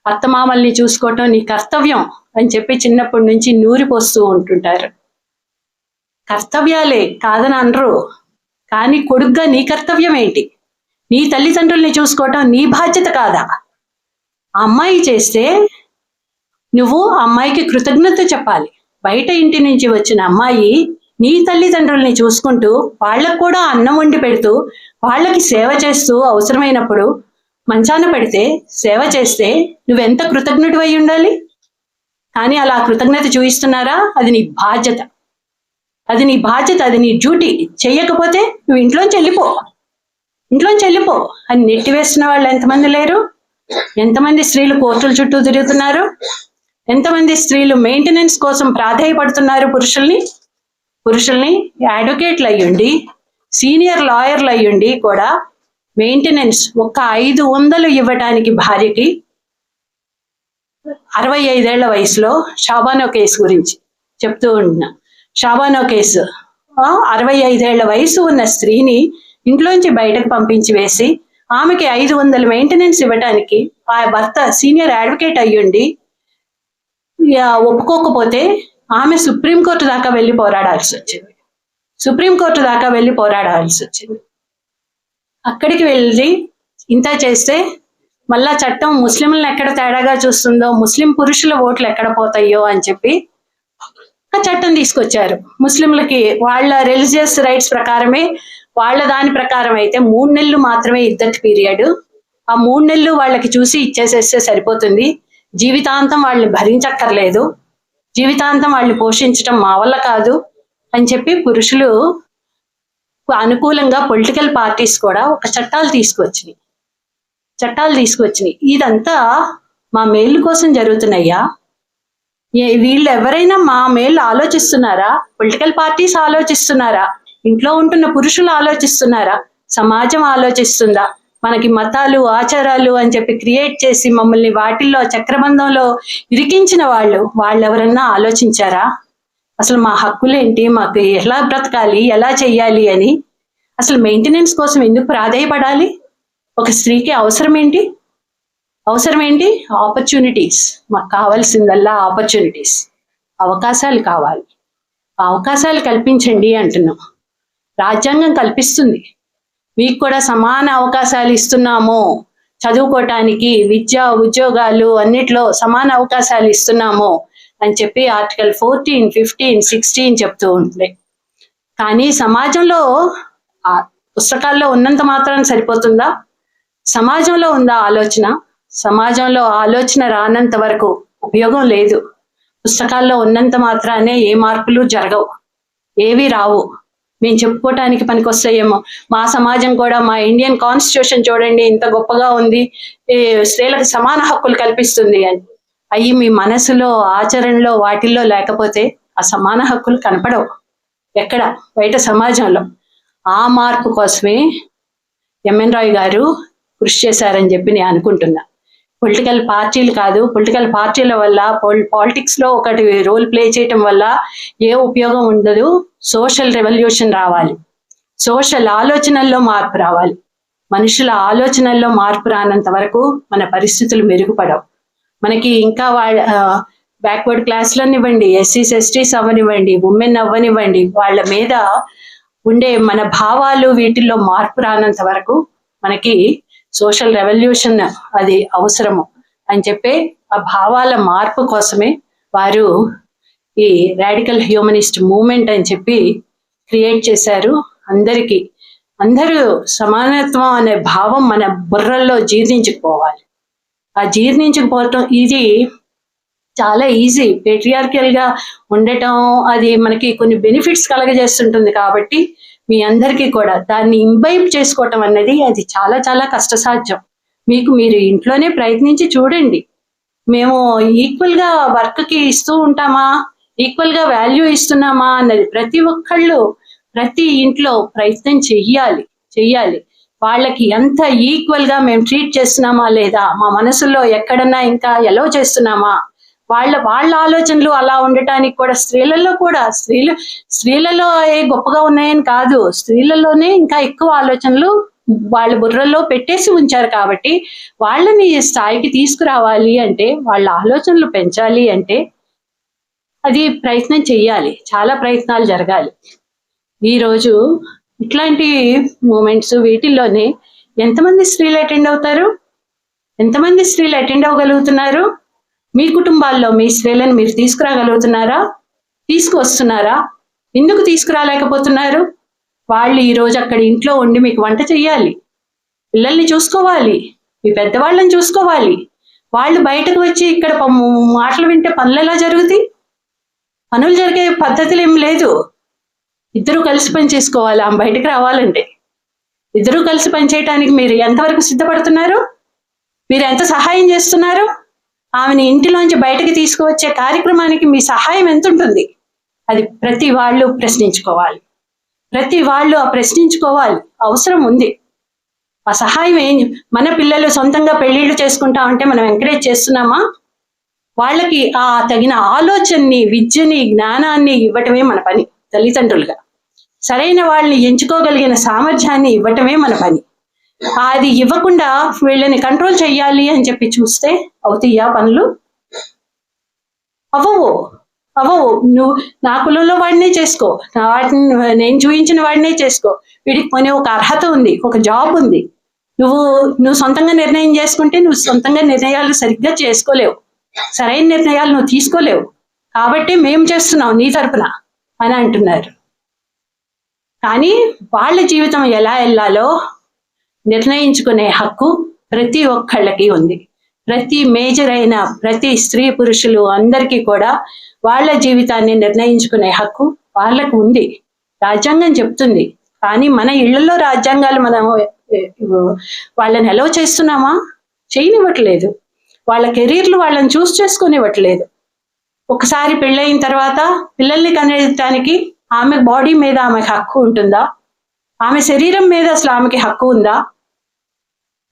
S1: అత్తమామల్ని చూసుకోవటం నీ కర్తవ్యం అని చెప్పి చిన్నప్పటి నుంచి నూరిపోస్తూ ఉంటుంటారు. కర్తవ్యాలే కాదని అనరు, కానీ కొడుగ్గా నీ కర్తవ్యం ఏంటి? నీ తల్లిదండ్రుల్ని చూసుకోవటం నీ బాధ్యత కాదా? ఆ అమ్మాయి చేస్తే నువ్వు ఆ అమ్మాయికి కృతజ్ఞత చెప్పాలి. బయట ఇంటి నుంచి వచ్చిన అమ్మాయి నీ తల్లిదండ్రుల్ని చూసుకుంటూ వాళ్ళకు కూడా అన్నం వండి పెడుతూ వాళ్ళకి సేవ చేస్తూ అవసరమైనప్పుడు మంచాన పెడితే సేవ చేస్తే నువ్వెంత కృతజ్ఞుడు అయి ఉండాలి. కానీ అలా కృతజ్ఞత చూపిస్తున్నారా? అది నీ బాధ్యత, అది నీ డ్యూటీ. చెయ్యకపోతే నువ్వు ఇంట్లోంచి వెళ్ళిపో అని నెట్టివేస్తున్న వాళ్ళు ఎంతమంది లేరు? ఎంతమంది స్త్రీలు కోర్టుల చుట్టూ తిరుగుతున్నారు? ఎంతమంది స్త్రీలు మెయింటెనెన్స్ కోసం ప్రాధాయపడుతున్నారు? పురుషుల్ని అడ్వకేట్లు అయ్యుండి సీనియర్ లాయర్లు అయ్యుండి కూడా మెయింటెనెన్స్ ఒక్క 500 ఇవ్వటానికి భార్యకి 65 ఏళ్ల వయసులో షాబానో కేసు గురించి చెప్తూ ఉంటున్నా. షాబానో కేసు 65 ఏళ్ల వయసు ఉన్న స్త్రీని ఇంట్లోంచి బయటకు పంపించి వేసి ఆమెకి 500 మెయింటెనెన్స్ ఇవ్వటానికి ఆ భర్త సీనియర్ అడ్వకేట్ అయ్యుండి ఒప్పుకోకపోతే ఆమె సుప్రీంకోర్టు దాకా వెళ్ళి పోరాడాల్సి వచ్చింది. అక్కడికి వెళ్ళి ఇంత చేస్తే మళ్ళా చట్టం ముస్లింలను ఎక్కడ తేడాగా చూస్తుందో, ముస్లిం పురుషుల ఓట్లు ఎక్కడ పోతాయో అని చెప్పి ఒక చట్టం తీసుకొచ్చారు. ముస్లింలకి వాళ్ళ రిలీజియస్ రైట్స్ ప్రకారమే, వాళ్ళ దాని ప్రకారం అయితే 3 నెలలు మాత్రమే ఇద్దరు పీరియడ్. ఆ 3 నెలలు వాళ్ళకి చూసి ఇచ్చేసేస్తే సరిపోతుంది, జీవితాంతం వాళ్ళని భరించక్కర్లేదు, జీవితాంతం వాళ్ళని పోషించడం మా వల్ల కాదు అని చెప్పి పురుషులు అనుకూలంగా పొలిటికల్ పార్టీస్ కూడా ఒక చట్టాలు తీసుకొచ్చినాయి. ఇదంతా మా మేలు కోసం జరుగుతున్నాయా? వీళ్ళు ఎవరైనా మా మేలు ఆలోచిస్తున్నారా? పొలిటికల్ పార్టీస్ ఆలోచిస్తున్నారా? ఇంట్లో ఉంటున్న పురుషులు ఆలోచిస్తున్నారా? సమాజం ఆలోచిస్తుందా? మనకి మతాలు ఆచారాలు అని చెప్పి క్రియేట్ చేసి మమ్మల్ని వాటిల్లో చక్రబంధంలో ఇరికించిన వాళ్ళు ఎవరన్నా ఆలోచించారా? అసలు మా హక్కులేంటి, మాకు ఎలా బ్రతకాలి, ఎలా చెయ్యాలి అని అసలు మెయింటెనెన్స్ కోసం ఎందుకు ప్రాధేయపడాలి? ఒక స్త్రీకి అవసరం ఏంటి? ఆపర్చునిటీస్. మాకు కావాల్సిందల్లా ఆపర్చునిటీస్, అవకాశాలు కావాలి. అవకాశాలు కల్పించండి అంటున్నాం. రాజ్యాంగం కల్పిస్తుంది, మీకు కూడా సమాన అవకాశాలు ఇస్తున్నాము, చదువుకోవటానికి, విద్య, ఉద్యోగాలు అన్నిట్లో సమాన అవకాశాలు ఇస్తున్నాము అని చెప్పి ఆర్టికల్ 14, 15, 16 చెప్తూ ఉంటుంది. కానీ సమాజంలో పుస్తకాల్లో ఉన్నంత మాత్రాన సరిపోతుందా? సమాజంలో ఉందా ఆలోచన? సమాజంలో ఆలోచన రానంత వరకు ఉపయోగం లేదు. పుస్తకాల్లో ఉన్నంత మాత్రానే ఏ మార్పులు జరగవు, ఏవి రావు. మేము చెప్పుకోవటానికి పనికొస్తాయేమో. మా సమాజం కూడా, మా ఇండియన్ కాన్స్టిట్యూషన్ చూడండి ఇంత గొప్పగా ఉంది, స్త్రీలకు సమాన హక్కులు కల్పిస్తుంది అని. అవి మీ మనసులో, ఆచరణలో, వాటిల్లో లేకపోతే ఆ సమాన హక్కులు కనపడవు ఎక్కడ, బయట సమాజంలో. ఆ మార్పు కోసమే ఎంఎన్ రాయ్ గారు కృషి చేశారని చెప్పి నేను అనుకుంటున్నా. పొలిటికల్ పార్టీలు కాదు, పొలిటికల్ పార్టీల వల్ల, పాలిటిక్స్ లో ఒకటి రోల్ ప్లే చేయటం వల్ల ఏ ఉపయోగం ఉండదు. సోషల్ రెవల్యూషన్ రావాలి, సోషల్ ఆలోచనల్లో మార్పు రావాలి. మనుషుల ఆలోచనల్లో మార్పు రానంత వరకు మన పరిస్థితులు మెరుగుపడవు. మనకి ఇంకా బ్యాక్వర్డ్ క్లాస్లు అవ్వనివ్వండి, ఎస్సీస్ ఎస్టీస్ అవ్వనివ్వండి, ఉమెన్ అవ్వనివ్వండి, వాళ్ళ మీద ఉండే మన భావాలు, వీటిల్లో మార్పు రానంత వరకు మనకి సోషల్ రెవల్యూషన్ అది అవసరము అని చెప్పి ఆ భావాల మార్పు కోసమే వారు ఈ రాడికల్ హ్యూమనిస్ట్ మూవ్మెంట్ అని చెప్పి క్రియేట్ చేశారు. అందరూ సమానత్వం అనే భావం మన బుర్రల్లో జీర్ణించుకుపోవాలి. ఆ జీర్ణించుకుపోవటం ఇది చాలా ఈజీ. పేట్రియార్కల్ గా ఉండటం అది మనకి కొన్ని బెనిఫిట్స్ కలగజేస్తుంటుంది. కాబట్టి మీ అందరికీ కూడా దాన్ని ఇంబైబ్ చేసుకోవటం అన్నది అది చాలా చాలా కష్టసాధ్యం. మీరు ఇంట్లోనే ప్రయత్నించి చూడండి. మేము ఈక్వల్ గా వర్క్ కి ఇస్తూ ఉంటామా, ఈక్వల్ గా వాల్యూ ఇస్తున్నామా అన్నది ప్రతి ఒక్కళ్ళు ప్రతి ఇంట్లో ప్రయత్నం చెయ్యాలి. వాళ్ళకి ఎంత ఈక్వల్ గా మేము ట్రీట్ చేస్తున్నామా లేదా, మా మనసులో ఎక్కడన్నా ఇంకా ఎలా చేస్తున్నామా, వాళ్ళ ఆలోచనలు అలా ఉండటానికి కూడా స్త్రీలలో ఏ గొప్పగా ఉన్నాయని కాదు, స్త్రీలలోనే ఇంకా ఎక్కువ ఆలోచనలు వాళ్ళ బుర్రల్లో పెట్టేసి ఉంచారు. కాబట్టి వాళ్ళని స్థాయికి తీసుకురావాలి అంటే, వాళ్ళ ఆలోచనలు పెంచాలి అంటే అది ప్రయత్నం చెయ్యాలి, చాలా ప్రయత్నాలు జరగాలి. ఈరోజు ఇట్లాంటి మూమెంట్స్ వీటిల్లోనే ఎంతమంది స్త్రీలు అటెండ్ అవుతారు, ఎంతమంది స్త్రీలు అటెండ్ అవ్వగలుగుతున్నారు? మీ కుటుంబాల్లో మీ స్త్రీలను మీరు తీసుకురాగలుగుతున్నారా, తీసుకువస్తున్నారా? ఎందుకు తీసుకురాలేకపోతున్నారు? వాళ్ళు ఈరోజు అక్కడ ఇంట్లో ఉండి మీకు వంట చెయ్యాలి, పిల్లల్ని చూసుకోవాలి, మీ పెద్దవాళ్ళని చూసుకోవాలి. వాళ్ళు బయటకు వచ్చి ఇక్కడ మాటలు వింటే పనులు ఎలా జరుగుతాయి? పనులు జరిగే పద్ధతులు ఏం లేదు. ఇద్దరు కలిసి పని చేసుకోవాలి. ఆమె బయటకు రావాలంటే ఇద్దరు కలిసి పని చేయటానికి మీరు ఎంతవరకు సిద్ధపడుతున్నారు? మీరు ఎంత సహాయం చేస్తున్నారు? ఆమెని ఇంటిలోంచి బయటకు తీసుకువచ్చే కార్యక్రమానికి మీ సహాయం ఎంత ఉంటుంది? అది ప్రతి వాళ్ళు ప్రశ్నించుకోవాలి. అవసరం ఉంది. ఆ సహాయం మన పిల్లలు సొంతంగా పెళ్లిళ్ళు చేసుకుంటా ఉంటే మనం ఎంకరేజ్ చేస్తున్నామా? వాళ్ళకి ఆ తగిన ఆలోచనని, విద్యని, జ్ఞానాన్ని ఇవ్వటమే మన పని. తల్లిదండ్రులుగా సరైన వాళ్ళని ఎంచుకోగలిగిన సామర్థ్యాన్ని ఇవ్వటమే మన పని. అది ఇవ్వకుండా వీళ్ళని కంట్రోల్ చెయ్యాలి అని చెప్పి చూస్తే అవుతాయా పనులు? అవ్వవు. నువ్వు నా కులంలో వాడినే చేసుకో, నేను చూపించిన వాడినే చేసుకో, వీడికి పోనీ ఒక అర్హత ఉంది, ఒక జాబ్ ఉంది. నువ్వు సొంతంగా నిర్ణయం చేసుకుంటే నువ్వు సొంతంగా నిర్ణయాలు సరిగ్గా చేసుకోలేవు, సరైన నిర్ణయాలు నువ్వు తీసుకోలేవు. కాబట్టి మేము చేస్తున్నాం నీ తరపున అని అంటున్నారు. కానీ వాళ్ళ జీవితం ఎలా వెళ్ళాలో నిర్ణయించుకునే హక్కు ప్రతి ఒక్కళ్ళకి ఉంది. ప్రతి మేజర్ అయిన ప్రతి స్త్రీ పురుషులు అందరికీ కూడా వాళ్ళ జీవితాన్ని నిర్ణయించుకునే హక్కు వాళ్ళకు ఉంది. రాజ్యాంగం చెప్తుంది. కానీ మన ఇళ్లలో రాజ్యాంగాలు మనం వాళ్ళని ఎలా చేస్తున్నామా? చేయనివ్వట్లేదు. వాళ్ళ కెరీర్లు వాళ్ళని చేసుకొనివ్వట్లేదు. ఒకసారి పెళ్ళయిన తర్వాత పిల్లల్ని కనేయటానికి ఆమె బాడీ మీద ఆమెకు హక్కు ఉంటుందా? ఆమె శరీరం మీద అసలు ఆమెకి హక్కు ఉందా?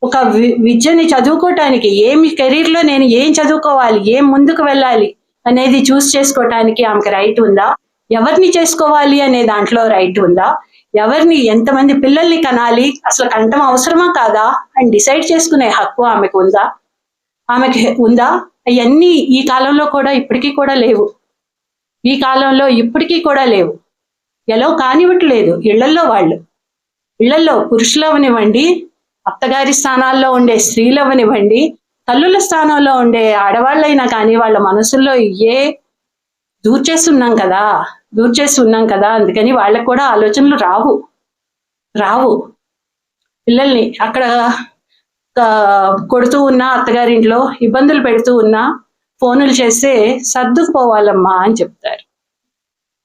S1: ఒక విద్యని చదువుకోవటానికి, ఏమి కెరీర్లో నేను ఏం చదువుకోవాలి, ఏం ముందుకు వెళ్ళాలి అనేది చేసుకోవటానికి ఆమెకి రైట్ ఉందా? ఎవరిని చేసుకోవాలి అనే దాంట్లో రైట్ ఉందా, ఎవరిని ఎంతమంది పిల్లల్ని కనాలి, అసలు కంటం అవసరమా కాదా అని డిసైడ్ చేసుకునే హక్కు ఆమెకు ఉందా, ఆమెకి ఉందా? అవన్నీ ఈ కాలంలో కూడా ఇప్పటికీ కూడా లేవు. ఈ కాలంలో ఇప్పటికీ కూడా లేవు. ఎలా కానివ్వట్లేదు ఇళ్లల్లో పురుషులు అవనివ్వండి, అత్తగారి స్థానాల్లో ఉండే స్త్రీలు అవనివ్వండి, తల్లుల స్థానంలో ఉండే ఆడవాళ్ళైనా కానీ వాళ్ళ మనసుల్లో దూర్చేస్తున్నాం కదా, అందుకని వాళ్ళకు కూడా ఆలోచనలు రావు. పిల్లల్ని అక్కడ కొడుతూ ఉన్నా, అత్తగారింట్లో ఇబ్బందులు పెడుతూ ఉన్నా ఫోనులు చేస్తే సర్దుకుపోవాలమ్మా అని చెప్తారు.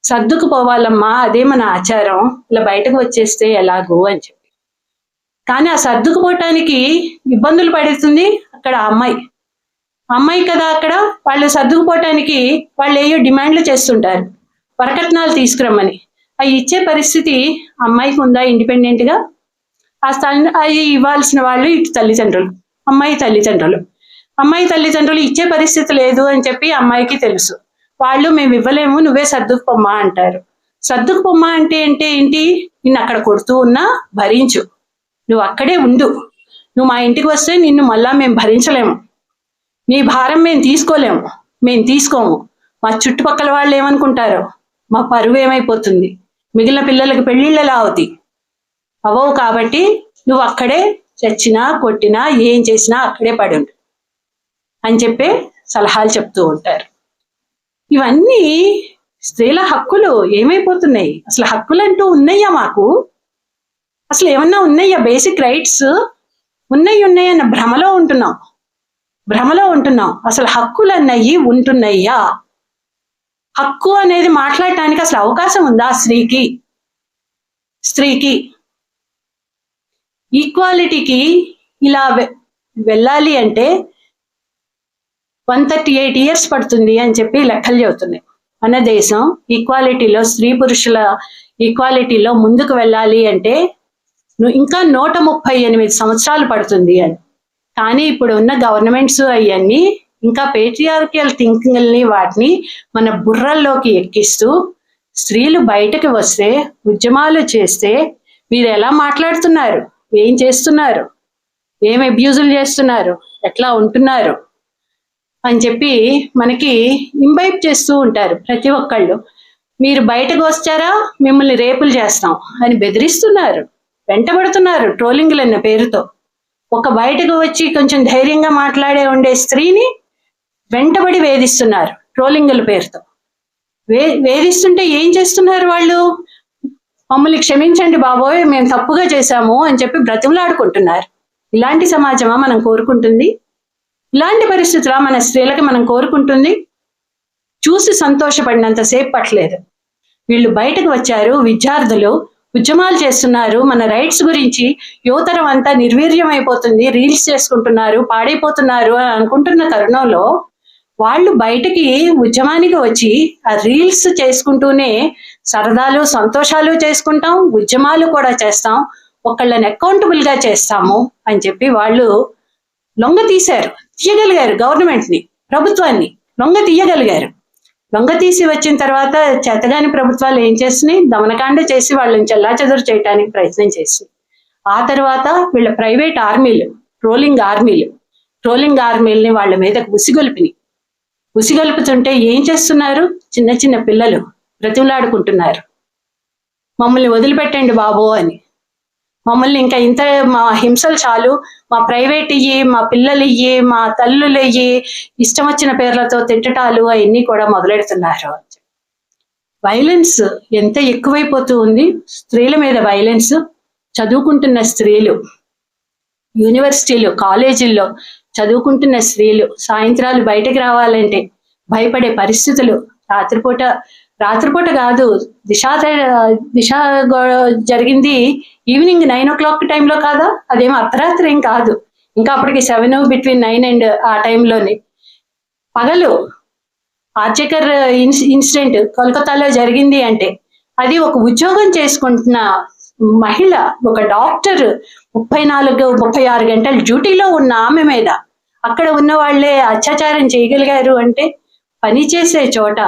S1: సర్దుకుపోవాలమ్మా, అదే మన ఆచారం, ఇలా బయటకు వచ్చేస్తే ఎలాగో అని చెప్పి. కానీ ఆ సర్దుకుపోవటానికి ఇబ్బందులు పడుతుంది అక్కడ అమ్మాయి కదా. అక్కడ వాళ్ళు సర్దుకుపోవటానికి వాళ్ళు ఏయో డిమాండ్లు చేస్తుంటారు, వరకట్నాలు తీసుకురమ్మని. అవి ఇచ్చే పరిస్థితి అమ్మాయికి ఉందా ఇండిపెండెంట్ గా? ఆ స్థాయి అవి ఇవ్వాల్సిన వాళ్ళు ఇటు తల్లిదండ్రులు, అమ్మాయి తల్లిదండ్రులు ఇచ్చే పరిస్థితి లేదు అని చెప్పి అమ్మాయికి తెలుసు. వాళ్ళు మేము ఇవ్వలేము, నువ్వే సర్దుకుపోమ్మా అంటారు. సర్దుకుపోమ్మా అంటే ఏంటి? నిన్ను అక్కడ కొడుతూ ఉన్నా భరించు, నువ్వు అక్కడే ఉండు, నువ్వు మా ఇంటికి వస్తే నిన్ను మళ్ళా మేము భరించలేము, నీ భారం మేము తీసుకోము, మా చుట్టుపక్కల వాళ్ళు ఏమనుకుంటారో, మా పరువు ఏమైపోతుంది, మిగిలిన పిల్లలకి పెళ్ళిళ్ళు ఎలా అవ్వవు, కాబట్టి నువ్వు అక్కడే చచ్చినా కొట్టినా ఏం చేసినా అక్కడే పడుండు అని చెప్పే సలహాలు చెప్తూ ఉంటారు. ఇవన్నీ స్త్రీల హక్కులు ఏమైపోతున్నాయి? అసలు హక్కులు అంటూ ఉన్నాయా మాకు? అసలు ఏమన్నా ఉన్నాయా? బేసిక్ రైట్స్ ఉన్నాయన్న భ్రమలో ఉంటున్నాం. అసలు హక్కులు అన్నవి ఉంటున్నాయా? హక్కు అనేది మాట్లాడటానికి అసలు అవకాశం ఉందా స్త్రీకి? ఈక్వాలిటీకి ఇలా వెళ్ళాలి అంటే 138 years పడుతుంది అని చెప్పి లెక్కలు చెబుతున్నాయి. మన దేశం ఈక్వాలిటీలో, స్త్రీ పురుషుల ఈక్వాలిటీలో ముందుకు వెళ్ళాలి అంటే ఇంకా 138 సంవత్సరాలు పడుతుంది అని. కానీ ఇప్పుడు ఉన్న గవర్నమెంట్స్ అవన్నీ ఇంకా పేట్రియార్కియల్ థింకింగ్ని వాటిని మన బుర్రల్లోకి ఎక్కిస్తూ, స్త్రీలు బయటకు వస్తే, ఉద్యమాలు చేస్తే మీరు ఎలా మాట్లాడుతున్నారు, ఏం చేస్తున్నారు, ఏం అబ్యూజులు చేస్తున్నారు, ఎట్లా ఉంటున్నారు అని చెప్పి మనకి ఇంబైబ్ చేస్తూ ఉంటారు ప్రతి ఒక్కళ్ళు. మీరు బయటకు వచ్చారా మిమ్మల్ని రేపులు చేస్తాం అని బెదిరిస్తున్నారు, వెంటబడుతున్నారు ట్రోలింగ్లు అన్న పేరుతో. ఒక బయటకు వచ్చి కొంచెం ధైర్యంగా మాట్లాడే ఉండే స్త్రీని వెంటబడి వేధిస్తున్నారు ట్రోలింగుల పేరుతో. వేధిస్తుంటే ఏం చేస్తున్నారు వాళ్ళు? మమ్మల్ని క్షమించండి బాబోయ్, మేము తప్పుగా చేశాము అని చెప్పి బ్రతిమలాడుకుంటున్నారు. ఇలాంటి సమాజమా మనం కోరుకుంటుంది? ఇలాంటి పరిస్థితుల మన స్త్రీలకి మనం కోరుకుంటుంది? చూసి సంతోషపడినంతసేపు పట్టలేదు. వీళ్ళు బయటకు వచ్చారు, విద్యార్థులు ఉద్యమాలు చేస్తున్నారు, మన రైట్స్ గురించి యువతరం అంతా నిర్వీర్యం అయిపోతుంది, రీల్స్ చేసుకుంటున్నారు, పాడైపోతున్నారు అని అనుకుంటున్న తరుణంలో వాళ్ళు బయటకి ఉద్యమానికి వచ్చి ఆ రీల్స్ చేసుకుంటూనే సరదాలు సంతోషాలు చేసుకుంటాం, ఉద్యమాలు కూడా చేస్తాం, ఒకళ్ళని అకౌంటబుల్ గా చేస్తాము అని చెప్పి వాళ్ళు తీయగలిగారు గవర్నమెంట్ని, ప్రభుత్వాన్ని లొంగ తీసి వచ్చిన తర్వాత చేతగాని ప్రభుత్వాలు ఏం చేస్తున్నాయి? దమనకాండ చేసి వాళ్ళని చెల్లాచెదరు చేయడానికి ప్రయత్నం చేసినాయి. ఆ తర్వాత వీళ్ళ ప్రైవేట్ ఆర్మీలు, ట్రోలింగ్ ఆర్మీలని వాళ్ళ మీద ఉసిగొలుపుతుంటే ఏం చేస్తున్నారు? చిన్న చిన్న పిల్లలు బ్రతిమలాడుకుంటున్నారు, మమ్మల్ని వదిలిపెట్టండి బాబో అని. మమ్మల్ని ఇంకా ఇంత, మా హింసలు చాలు, మా ప్రైవేట్ మా పిల్లలు మా తల్లులు ఇష్టం వచ్చిన పేర్లతో తిట్టటాలు అవన్నీ కూడా మొదలెడుతున్నారు. వైలెన్స్ ఎంత ఎక్కువైపోతూ ఉంది స్త్రీల మీద. వైలెన్స్ చదువుకుంటున్న స్త్రీలు, యూనివర్సిటీలు, కాలేజీల్లో చదువుకుంటున్న స్త్రీలు సాయంత్రాలు బయటకు రావాలంటే భయపడే పరిస్థితులు. రాత్రిపూట కాదు, దిశ జరిగింది ఈవినింగ్ 9 o'clock టైంలో కాదా? అదేమో అర్ధరాత్రి ఏం కాదు, ఇంకా అప్పటికి 7 between 9 and ఆ టైంలోనే. పగలు ఆర్జేకర్ ఇన్సిడెంట్ కోల్కతాలో జరిగింది అంటే అది ఒక ఉద్యోగం చేసుకుంటున్న మహిళ, ఒక డాక్టర్ 34-36 గంటలు డ్యూటీలో ఉన్న ఆమె మీద అక్కడ ఉన్న వాళ్ళే అత్యాచారం చేయగలిగారు అంటే పనిచేసే చోట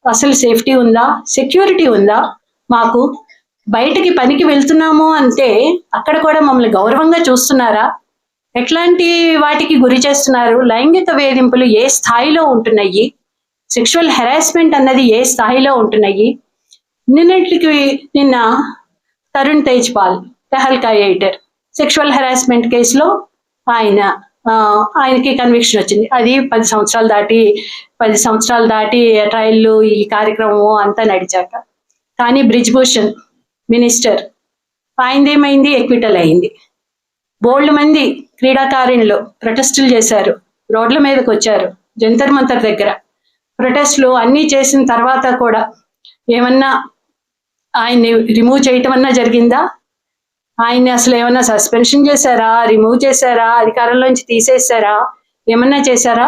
S1: అసలు సేఫ్టీ ఉందా, సెక్యూరిటీ ఉందా? మాకు బయటికి పనికి వెళ్తున్నాము అంటే అక్కడ కూడా మమ్మల్ని గౌరవంగా చూస్తున్నారా? ఎట్లాంటి వాటికి గురి చేస్తున్నారు? లైంగిక వేధింపులు ఏ స్థాయిలో ఉంటున్నాయి? సెక్షువల్ హెరాస్మెంట్ అన్నది ఏ స్థాయిలో ఉంటున్నాయి? నిన్న Tarun Tejpal, Tehelka editor, sexual harassment కేసులో ఆయనకి కన్విక్షన్ వచ్చింది. అది 10 సంవత్సరాలు దాటి ట్రయల్లు ఈ కార్యక్రమం అంతా నడిచాక. కానీ బ్రిజ్భూషణ్ మినిస్టర్ ఆయనదేమైంది? ఎక్విటల్ అయింది. బోల్డ్ మంది క్రీడాకారులు ప్రొటెస్టులు చేశారు, రోడ్ల మీదకి వచ్చారు, జంతర్ మంతర్ దగ్గర ప్రొటెస్టులు అన్నీ చేసిన తర్వాత కూడా ఏమన్నా ఆయన్ని రిమూవ్ చేయటం అన్నా జరిగిందా? ఆయన్ని అసలు ఏమన్నా సస్పెన్షన్ చేశారా, రిమూవ్ చేశారా, అధికారంలోంచి తీసేశారా, ఏమన్నా చేశారా?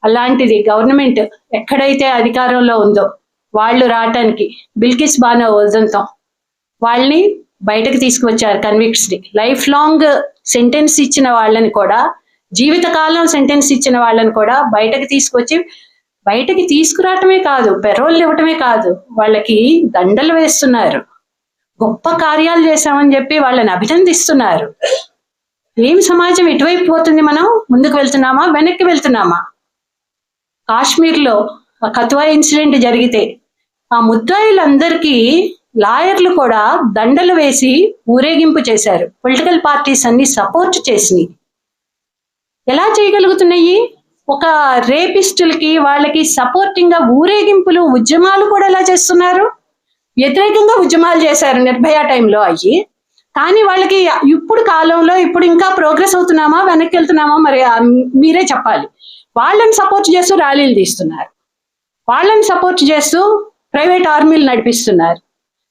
S1: అలాంటిది గవర్నమెంట్ ఎక్కడైతే అధికారంలో ఉందో వాళ్ళు రావటానికి బిల్కిస్ బానో వదంతం వాళ్ళని బయటకు తీసుకువచ్చారు. కన్విక్ట్స్ని, లైఫ్ లాంగ్ సెంటెన్స్ ఇచ్చిన వాళ్ళని కూడా, జీవితకాలం సెంటెన్స్ ఇచ్చిన వాళ్ళని కూడా బయటకు తీసుకొచ్చి, బయటకి తీసుకురావటమే కాదు, పెరోల్ ఇవ్వటమే కాదు, వాళ్ళకి దండలు వేస్తున్నారు. గొప్ప కార్యాలు చేశామని చెప్పి వాళ్ళని అభినందిస్తున్నారు. ఏం సమాజం ఎటువైపు పోతుంది? మనం ముందుకు వెళ్తున్నామా, వెనక్కి వెళ్తున్నామా? కాశ్మీర్లో కథువా ఇన్సిడెంట్ జరిగితే ఆ ముద్దాయిలందరికీ లాయర్లు కూడా దండలు వేసి ఊరేగింపు చేశారు. పొలిటికల్ పార్టీస్ అన్ని సపోర్ట్ చేసినాయి. ఎలా చేయగలుగుతున్నాయి? ఒక రేపిస్టులకి వాళ్ళకి సపోర్టింగ్ గా ఊరేగింపులు, ఉద్యమాలు కూడా ఎలా చేస్తున్నారు? వ్యతిరేకంగా ఉద్యమాలు చేశారు నిర్భయ టైంలో అయ్యి. కానీ వాళ్ళకి ఇప్పుడు కాలంలో ఇప్పుడు ఇంకా ప్రోగ్రెస్ అవుతున్నామా, వెనక్కి వెళ్తున్నామా? మరి మీరే చెప్పాలి. వాళ్ళని సపోర్ట్ చేస్తూ ర్యాలీలు తీస్తున్నారు, వాళ్ళని సపోర్ట్ చేస్తూ ప్రైవేట్ ఆర్మీలు నడిపిస్తున్నారు,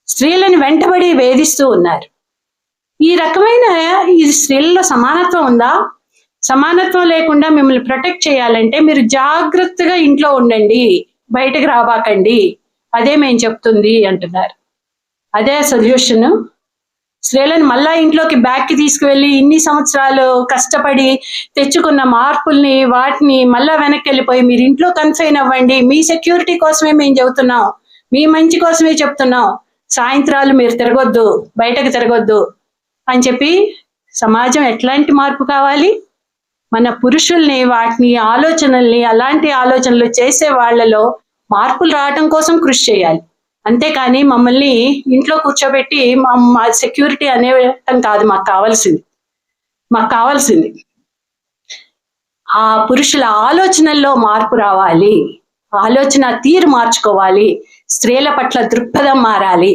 S1: స్త్రీలను వెంటబడి వేధిస్తూ ఉన్నారు. ఈ రకమైన ఈ స్త్రీలలో సమానత్వం ఉందా? సమానత్వం లేకుండా మిమ్మల్ని ప్రొటెక్ట్ చేయాలంటే మీరు జాగ్రత్తగా ఇంట్లో ఉండండి, బయటకు రాబాకండి, అదే మేము చెప్తుంది అంటున్నారు. అదే సొల్యూషన్. స్త్రీలను మళ్ళా ఇంట్లోకి బ్యాక్కి తీసుకువెళ్ళి ఇన్ని సంవత్సరాలు కష్టపడి తెచ్చుకున్న మార్పుల్ని వాటిని మళ్ళా వెనక్కి వెళ్ళిపోయి మీరు ఇంట్లో కన్ఫైన్ అవ్వండి, మీ సెక్యూరిటీ కోసమే మేము చెబుతున్నాం, మీ మంచి కోసమే చెప్తున్నాం, సాయంత్రాలు మీరు తిరగొద్దు, బయటకు తిరగొద్దు అని చెప్పి సమాజం ఎట్లాంటి మార్పు కావాలి? మన పురుషుల్ని, వాటిని ఆలోచనల్ని, అలాంటి ఆలోచనలు చేసే వాళ్ళలో మార్పులు రావటం కోసం కృషి చేయాలి. అంతేకాని మమ్మల్ని ఇంట్లో కూర్చోబెట్టి మా సెక్యూరిటీ అనేటం కాదు మాకు కావాల్సింది. ఆ పురుషుల ఆలోచనల్లో మార్పు రావాలి, ఆలోచన తీరు మార్చుకోవాలి, స్త్రీల పట్ల దృక్పథం మారాలి.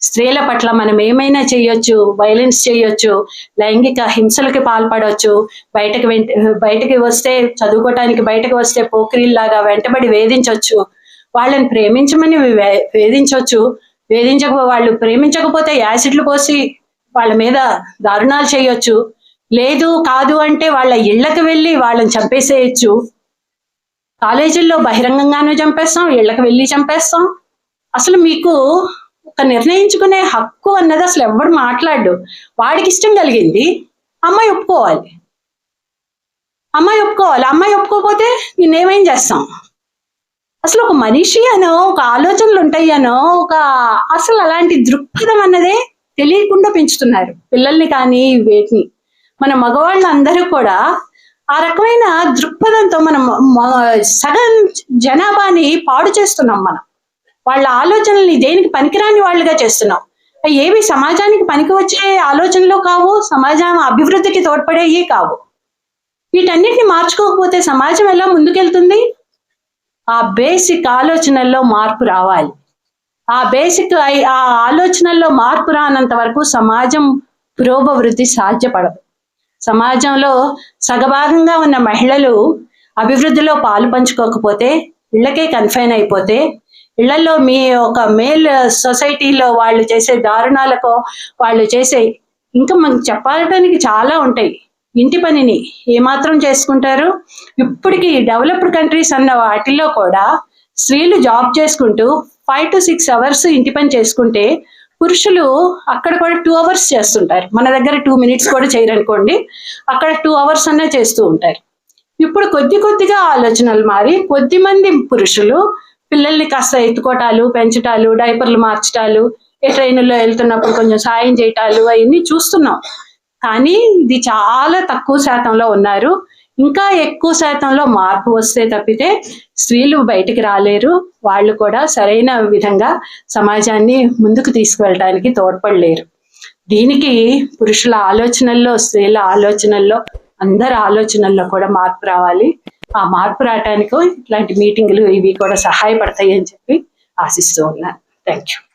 S1: స్త్రీల పట్ల మనం ఏమైనా చేయొచ్చు, వైలెన్స్ చేయొచ్చు, లైంగిక హింసలకి పాల్పడవచ్చు, బయటకి వస్తే చదువుకోవటానికి బయటకు వస్తే పోకిరీల్లాగా వెంటబడి వేధించవచ్చు, వాళ్ళని ప్రేమించమని వేధించవచ్చు, వాళ్ళు ప్రేమించకపోతే యాసిడ్లు పోసి వాళ్ళ మీద దారుణాలు చేయొచ్చు, లేదు కాదు అంటే వాళ్ళ ఇళ్లకు వెళ్ళి వాళ్ళని చంపేసేయచ్చు. కాలేజీల్లో బహిరంగంగానూ చంపేస్తాం, ఇళ్లకు వెళ్ళి చంపేస్తాం. అసలు మీకు ఒక నిర్ణయించుకునే హక్కు అన్నది అసలు ఎవడు మాట్లాడు. వాడికి ఇష్టం కలిగింది అమ్మాయి ఒప్పుకోవాలి, అమ్మాయి ఒప్పుకోకపోతే నేనేమేం చేస్తాం? అసలు ఒక మనిషి అనో, ఒక ఆలోచనలు ఉంటాయి అనో, అసలు అలాంటి దృక్పథం అన్నదే తెలియకుండా పెంచుతున్నారు పిల్లల్ని కానీ వీటిని. మన మగవాళ్ళందరూ కూడా ఆ రకమైన దృక్పథంతో మనం సగం జనాభాని పాడు చేస్తున్నాం. మనం వాళ్ళ ఆలోచనల్ని దేనికి పనికిరాని వాళ్ళుగా చేస్తున్నాం. ఏవి సమాజానికి పనికి వచ్చే ఆలోచనలు కావు, సమాజం అభివృద్ధికి తోడ్పడేవి కావు. వీటన్నిటిని మార్చుకోకపోతే సమాజం ఎలా ముందుకెళ్తుంది? ఆ బేసిక్ ఆలోచనల్లో మార్పు రావాలి. ఆ ఆలోచనల్లో మార్పు రానంత వరకు సమాజం పురోభివృద్ధి సాధ్యపడదు. సమాజంలో సగభాగంగా ఉన్న మహిళలు అభివృద్ధిలో పాలు పంచుకోకపోతే, ఇళ్లకే కన్ఫైన్ అయిపోతే, ఇళ్లలో మీ ఒక మేల్ సొసైటీలో వాళ్ళు చేసే దారుణాలకో, వాళ్ళు చేసే ఇంకా మనకు చెప్పడానికి చాలా ఉంటాయి. ఇంటి పనిని ఏమాత్రం చేసుకుంటారు? ఇప్పటికీ డెవలప్డ్ కంట్రీస్ అన్న వాటిల్లో కూడా స్త్రీలు జాబ్ చేసుకుంటూ 5 to 6 hours ఇంటి పని చేసుకుంటే పురుషులు అక్కడ కూడా 2 hours చేస్తుంటారు. మన దగ్గర 2 minutes కూడా చేయరనుకోండి, అక్కడ 2 hours అన్నా చేస్తూ ఉంటారు. ఇప్పుడు కొద్దిగా ఆలోచనలు మారి కొద్ది మంది పురుషులు పిల్లల్ని కాస్త ఎత్తుకోటాలు, పెంచటాలు, డైపర్లు మార్చటాలు, ట్రైన్లో వెళ్తున్నప్పుడు కొంచెం సాయం చేయటాలు అవన్నీ చూస్తున్నాం. కానీ ఇది చాలా తక్కువ శాతంలో ఉన్నారు. ఇంకా ఎక్కువ శాతంలో మార్పు వస్తే తప్పితే స్త్రీలు బయటికి రాలేరు. వాళ్ళు కూడా సరైన విధంగా సమాజాన్ని ముందుకు తీసుకువెళ్ళడానికి తోడ్పడలేరు. దీనికి పురుషుల ఆలోచనల్లో, స్త్రీల ఆలోచనల్లో, అందరి ఆలోచనల్లో కూడా మార్పు రావాలి. ఆ మార్పు రావటానికి ఇట్లాంటి మీటింగులు ఇవి కూడా సహాయపడతాయి అని చెప్పి ఆశిస్తూ ఉన్నాను. Thank you.